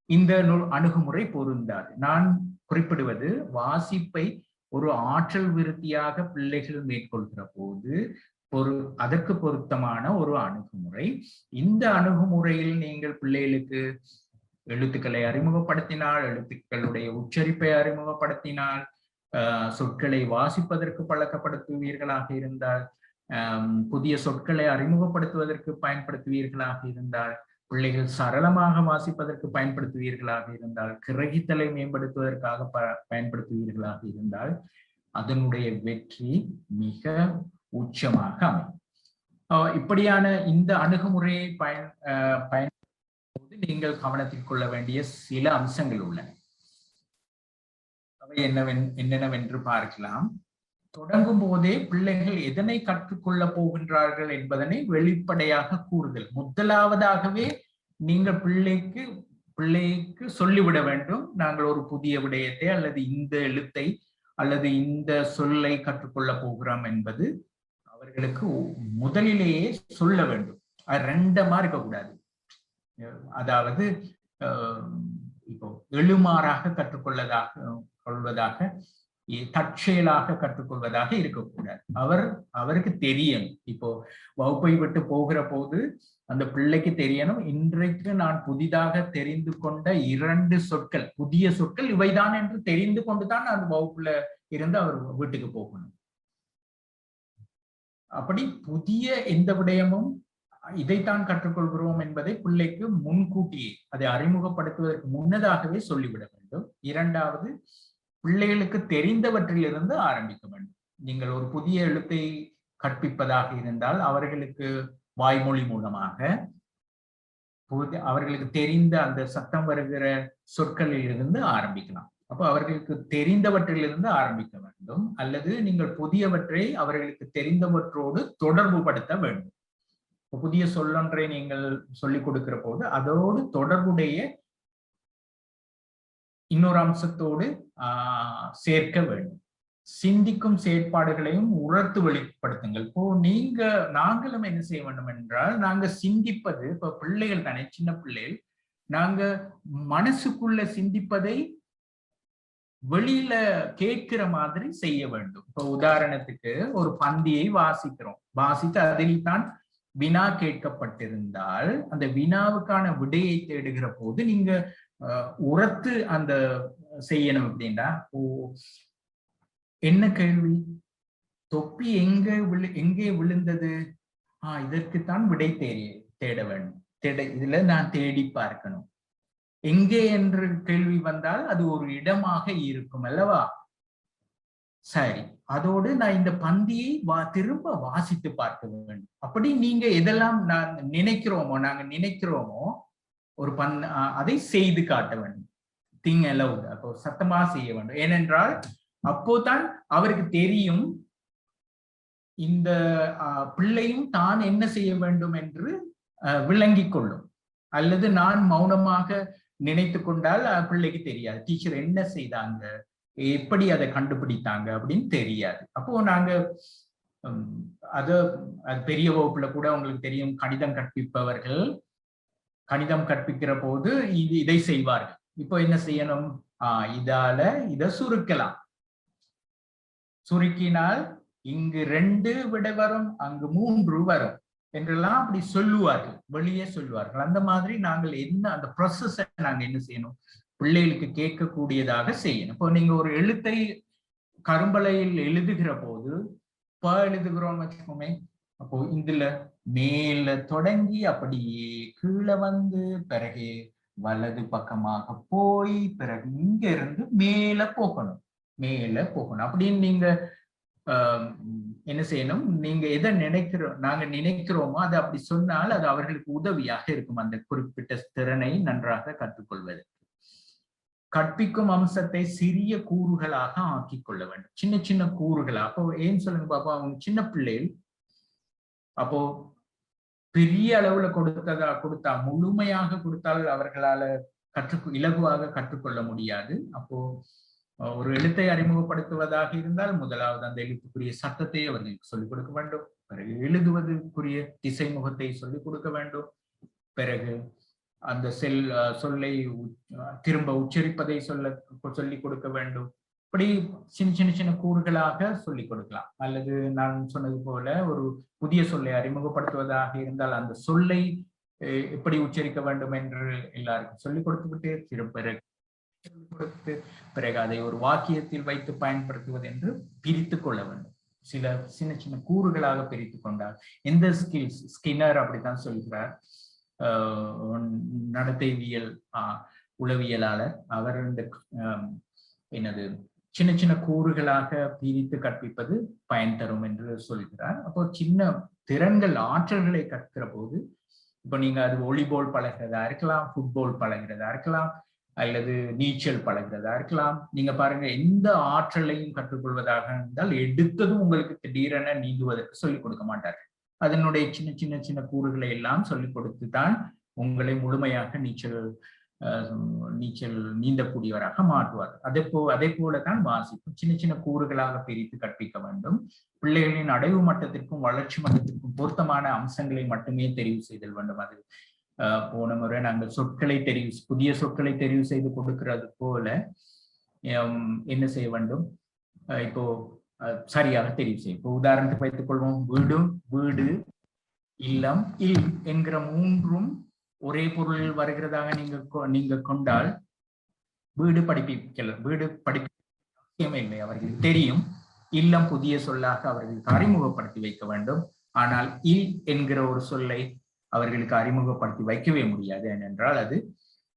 இந்த அணுகுமுறை பொருந்தாது. நான் குறிப்பிடுவது வாசிப்பை ஒரு ஆற்றல் விருத்தியாக பிள்ளைகள் மேற்கொள்கிற போது அதற்கு பொருத்தமான ஒரு அணுகுமுறை. இந்த அணுகுமுறையில் நீங்கள் பிள்ளைகளுக்கு எழுத்துக்களை அறிமுகப்படுத்தினால், எழுத்துக்களுடைய உச்சரிப்பை அறிமுகப்படுத்தினால், சொற்களை வாசிப்பதற்கு பழக்கப்படுத்துவீர்களாக இருந்தால், புதிய சொற்களை அறிமுகப்படுத்துவதற்கு பயன்படுத்துவீர்களாக இருந்தால், பிள்ளைகள் சரளமாக வாசிப்பதற்கு பயன்படுத்துவீர்களாக இருந்தால், கிரகித்தலை மேம்படுத்துவதற்காக பயன்படுத்துவீர்களாக இருந்தால், அதனுடைய வெற்றி மிக உச்சமாக அமையும். இப்படியான இந்த அணுகுமுறையை பயன்படுத்தும் போது நீங்கள் கவனத்தில் கொள்ள வேண்டிய சில அம்சங்கள் உள்ளன. அவை என்னென்னவென்று பார்க்கலாம். தொடங்கும் போதே பிள்ளைகள் எதனை கற்றுக்கொள்ள போகின்றார்கள் என்பதனை வெளிப்படையாக கூறுதல். முதலாவதாகவே நீங்கள் பிள்ளைக்கு சொல்லிவிட வேண்டும், நாங்கள் ஒரு புதிய விடயத்தை அல்லது இந்த எழுத்தை அல்லது இந்த சொல்லை கற்றுக்கொள்ள போகிறோம் என்பது அவர்களுக்கு முதலிலேயே சொல்ல வேண்டும். அது ரெண்டமா இருக்கக்கூடாது. அதாவது இப்போ எழுமாறாக கற்றுக்கொள்வதாக தற்செயலாக கற்றுக்கொள்வதாக இருக்கக்கூடாது. அவருக்கு தெரியும். இப்போ வகுப்பை விட்டு போகிற போது அந்த பிள்ளைக்கு தெரியணும், இன்றைக்கு நான் புதிதாக தெரிந்து கொண்ட 2 சொற்கள், புதிய சொற்கள் இவைதான் என்று தெரிந்து கொண்டுதான் அந்த வகுப்புல இருந்து அவர் வீட்டுக்கு போகணும். அப்படி புதிய எந்த விடயமும் இதைத்தான் கற்றுக்கொள்கிறோம் என்பதை பிள்ளைக்கு முன்கூட்டியே அதை அறிமுகப்படுத்துவதற்கு முன்னதாகவே சொல்லிவிட வேண்டும். 2வது, பிள்ளைகளுக்கு தெரிந்தவற்றிலிருந்து ஆரம்பிக்க வேண்டும். நீங்கள் ஒரு புதிய எழுத்தை கற்பிப்பதாக இருந்தால் அவர்களுக்கு வாய்மொழி மூலமாக அவர்களுக்கு தெரிந்த அந்த சத்தம் வருகிற சொற்களில் இருந்து ஆரம்பிக்கலாம். அப்போ அவர்களுக்கு தெரிந்தவற்றிலிருந்து ஆரம்பிக்க வேண்டும். அல்லது நீங்கள் புதியவற்றை அவர்களுக்கு தெரிந்தவற்றோடு தொடர்பு படுத்த வேண்டும். புதிய சொல்லொன்றை நீங்கள் சொல்லிக் கொடுக்கிற போது அதோடு தொடர்புடைய இன்னொரு அம்சத்தோடு சேர்க்க வேண்டும். சிந்திக்கும் செயற்பாடுகளையும் உணர்த்து வெளிப்படுத்துங்கள். இப்போ நாங்களும் என்ன செய்ய வேண்டும் என்றால், நாங்க சிந்திப்பது, இப்ப பிள்ளைகள் தானே, சின்ன பிள்ளைகள், நாங்க மனசுக்குள்ள சிந்திப்பதை வெளியில கேட்கிற மாதிரி செய்ய வேண்டும். இப்ப உதாரணத்துக்கு ஒரு பந்தியை வாசித்து அதில் தான் வினா கேட்கப்பட்டிருந்தால் அந்த வினாவுக்கான விடையை தேடுகிற போது நீங்க உரத்து அந்த செய்யணும். அப்படின்னா, என்ன கேள்வி, தொப்பி எங்கே விழுந்தது, இதற்குத்தான் விடை தேட வேண்டும். இதுல நான் தேடி பார்க்கணும். எங்கே என்று கேள்வி வந்தால் அது ஒரு இடமாக இருக்கும் அல்லவா? சரி, அதோடு நான் இந்த பந்தியை திரும்ப வாசித்து பார்க்க வேண்டும். அப்படி நீங்க எதெல்லாம் நாங்க நினைக்கிறோமோ ஒரு அதை செய்து காட்ட வேண்டும். திங் அலவுட், அப்போ சத்தமா செய்ய வேண்டும். ஏனென்றால் அப்போதான் அவருக்கு தெரியும் இந்த பிள்ளையும் தான் என்ன செய்ய வேண்டும் என்று விளங்கிக் கொள்ளும். அல்லது நான் மௌனமாக நினைத்து கொண்டால் பிள்ளைக்கு தெரியாது, டீச்சர் என்ன செய்தாங்க, எப்படி அதை கண்டுபிடித்தாங்க அப்படின்னு தெரியாது. அப்போ நாங்க அது பெரிய வகுப்புல கூட உங்களுக்கு தெரியும், கணிதம் கற்பிப்பவர்கள் கணிதம் கற்பிக்கிற போது இதை செய்வார்கள். இப்போ என்ன செய்யணும், இதை சுருக்கலாம். சுருக்கினால் இங்கு 2 விட வரும், அங்கு 3 வரும் என்றெல்லாம் அப்படி சொல்லுவார்கள், வெளியே சொல்லுவார்கள். அந்த மாதிரி நாங்கள் அந்த ப்ராசஸ நாங்க என்ன செய்யணும், பிள்ளைகளுக்கு கேட்கக்கூடியதாக செய்யணும். இப்போ நீங்க ஒரு எழுத்தை கரும்பலையில் எழுதுகிற போது எழுதுகிறோம்னு வச்சுக்கோமே, அப்போ இதுல மேல தொடங்கி அப்படியே கீழே வந்து பிறகு வலது பக்கமாக போய் பிறகு இங்க இருந்து மேல போகணும். அப்படின்னு நீங்க என்ன செய்யணும், நீங்க எதை நாங்க நினைக்கிறோமோ அதை அப்படி சொன்னால் அது அவர்களுக்கு உதவியாக இருக்கும், அந்த குறிப்பிட்ட திறனை நன்றாக கற்றுக்கொள்வது. கற்பிக்கும் அம்சத்தை சிறிய கூறுகளாக ஆக்கிக் கொள்ள வேண்டும், சின்ன சின்ன கூறுகளா. அப்போ ஏன் சொல்லுங்க பாப்பா, அவங்க சின்ன பிள்ளைகள், அப்போ பெரிய அளவுல கொடுத்தா முழுமையாக கொடுத்தால் அவர்களால இலகுவாக கற்றுக்கொள்ள முடியாது. அப்போ ஒரு எழுத்தை அறிமுகப்படுத்துவதாக இருந்தால் முதலாவது அந்த எழுத்துக்குரிய சத்தத்தை அவர்களுக்கு சொல்லிக் கொடுக்க வேண்டும். பிறகு எழுதுவதற்குரிய திசைமுகத்தை சொல்லிக் கொடுக்க வேண்டும். பிறகு அந்த சொல்லை திரும்ப உச்சரிப்பதை சொல்லிக் கொடுக்க வேண்டும். இப்படி சின்ன கூறுகளாக சொல்லிக் கொடுக்கலாம். அல்லது நான் சொன்னது போல ஒரு புதிய சொல்லை அறிமுகப்படுத்துவதாக இருந்தால் அந்த சொல்லை எப்படி உச்சரிக்க வேண்டும் என்று எல்லாருக்கும் சொல்லிக் கொடுத்துவிட்டு பிறகு அதை ஒரு வாக்கியத்தில் வைத்து பயன்படுத்துவது என்று பிரித்து கொள்ள வேண்டும். சில சின்ன கூறுகளாக பிரித்து கொண்டால் எந்த ஸ்கின்னர் அப்படித்தான் சொல்கிறார், நடத்தைவியல் உளவியலாளர். அவர் இந்த சின்ன கூறுகளாக பிரித்து கற்பிப்பது பயன் தரும் என்று சொல்கிறார். அப்போ சின்ன திறன்கள் ஆற்றல்களை கற்கிற போது, இப்போ நீங்க அது வாலிபால் பழகிறதா இருக்கலாம், ஃபுட்பால் பழகிறதா இருக்கலாம், அல்லது நீச்சல் பழகிறதா இருக்கலாம். நீங்க பாருங்க, எந்த ஆற்றலையும் கற்றுக்கொள்வதாக இருந்தால் எடுத்ததும் உங்களுக்கு திடீரென நீந்துவதற்கு சொல்லிக் கொடுக்க மாட்டார்கள். அதனுடைய சின்ன கூறுகளை எல்லாம் சொல்லிக் கொடுத்து தான் உங்களை முழுமையாக நீச்சல் நீந்தக்கூடியவராக மாற்றுவார். அதே போலதான் வாசிப்பும் சின்ன கூறுகளாக பிரித்து கற்பிக்க வேண்டும். பிள்ளைகளின் அடைவு மட்டத்திற்கும் வளர்ச்சி மட்டத்திற்கும் பொருத்தமான அம்சங்களை மட்டுமே தெரிவு செய்தல் வேண்டும். அது போன முறை நாங்கள் புதிய சொற்களை தெரிவு செய்து கொடுக்கிறது போல என்ன செய்ய வேண்டும், இப்போ சரியாக தெரிவு செய்யும். இப்போ உதாரணத்துக்கு வைத்துக் கொள்வோம், வீடு, வீடு, இல்லம், இல் என்கிற மூன்றும் ஒரே பொருளில் வருகிறதாக நீங்க கொண்டால் வீடு படிப்பிக்கமே இல்லை, அவர்களுக்கு தெரியும். இல்லம் புதிய சொல்லாக அவர்களுக்கு அறிமுகப்படுத்தி வைக்க வேண்டும். ஆனால் இல் என்கிற ஒரு சொல்லை அவர்களுக்கு அறிமுகப்படுத்தி வைக்கவே முடியாது, ஏனென்றால் அது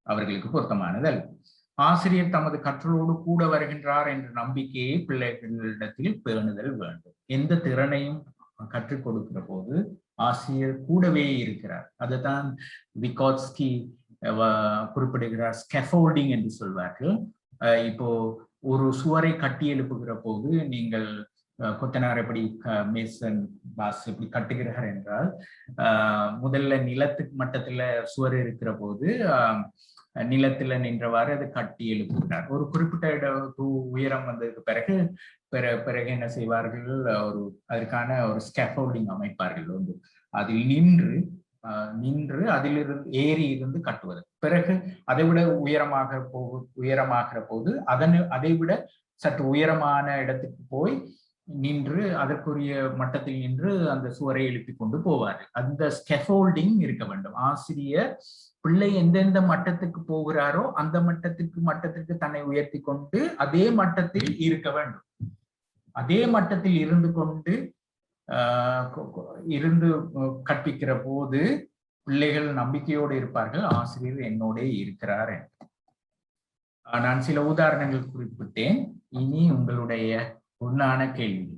அவர்களுக்கு பொருத்தமானதல்ல. ஆசிரியர் தமது கற்றலோடு கூட வருகின்றார் என்ற நம்பிக்கையை பிள்ளைகளிடத்தில் பேணுதல் வேண்டும். எந்த திறனையும் கற்றுக் கொடுக்கிற போது ஆசிரியர் கூடவே இருக்கிறார். அதுதான் விகாட்ஸ்கி குறிப்பிடுகிறார், ஸ்கேஃபோல்டிங் என்று சொல்வார்கள். இப்போ ஒரு சுவரை கட்டி எழுப்புகிற போது நீங்கள் கொத்தனார் எப்படி மேசன் பாஸ் எப்படி கட்டுகிறார் என்றால், முதல்ல நிலத்துக்கு மட்டத்துல சுவர் இருக்கிற போது நிலத்துல நின்றவாறு அதை கட்டி எழுப்புகிறார். ஒரு குறிப்பிட்ட உயரம் வந்ததுக்கு பிறகு என்ன செய்வார்கள், அதற்கான ஒரு ஸ்கேஃபோல்டிங் அமைப்பார்கள். அதில் நின்று அதிலிருந்து ஏறி இருந்து கட்டுவது. பிறகு அதை விட உயரமாகிற போது அதை விட சற்று உயரமான இடத்துக்கு போய் நின்று அதற்குரிய மட்டத்தில் நின்று அந்த சுவரை எழுப்பி கொண்டு போவார்கள். அந்த ஸ்கேஃபோல்டிங் இருக்க வேண்டும். ஆசிரியர் பிள்ளை எந்தெந்த மட்டத்துக்கு போகிறாரோ அந்த மட்டத்திற்கு தன்னை உயர்த்தி கொண்டு அதே மட்டத்தில் இருக்க வேண்டும். அதே மட்டத்தில் இருந்து கற்பிக்கிற போது பிள்ளைகள் நம்பிக்கையோடு இருப்பார்கள், ஆசிரியர் என்னோட இருக்கிறார். நான் சில உதாரணங்கள் குறிப்பிட்டேன். இனி உங்களுடைய பொன்னான கேள்வி.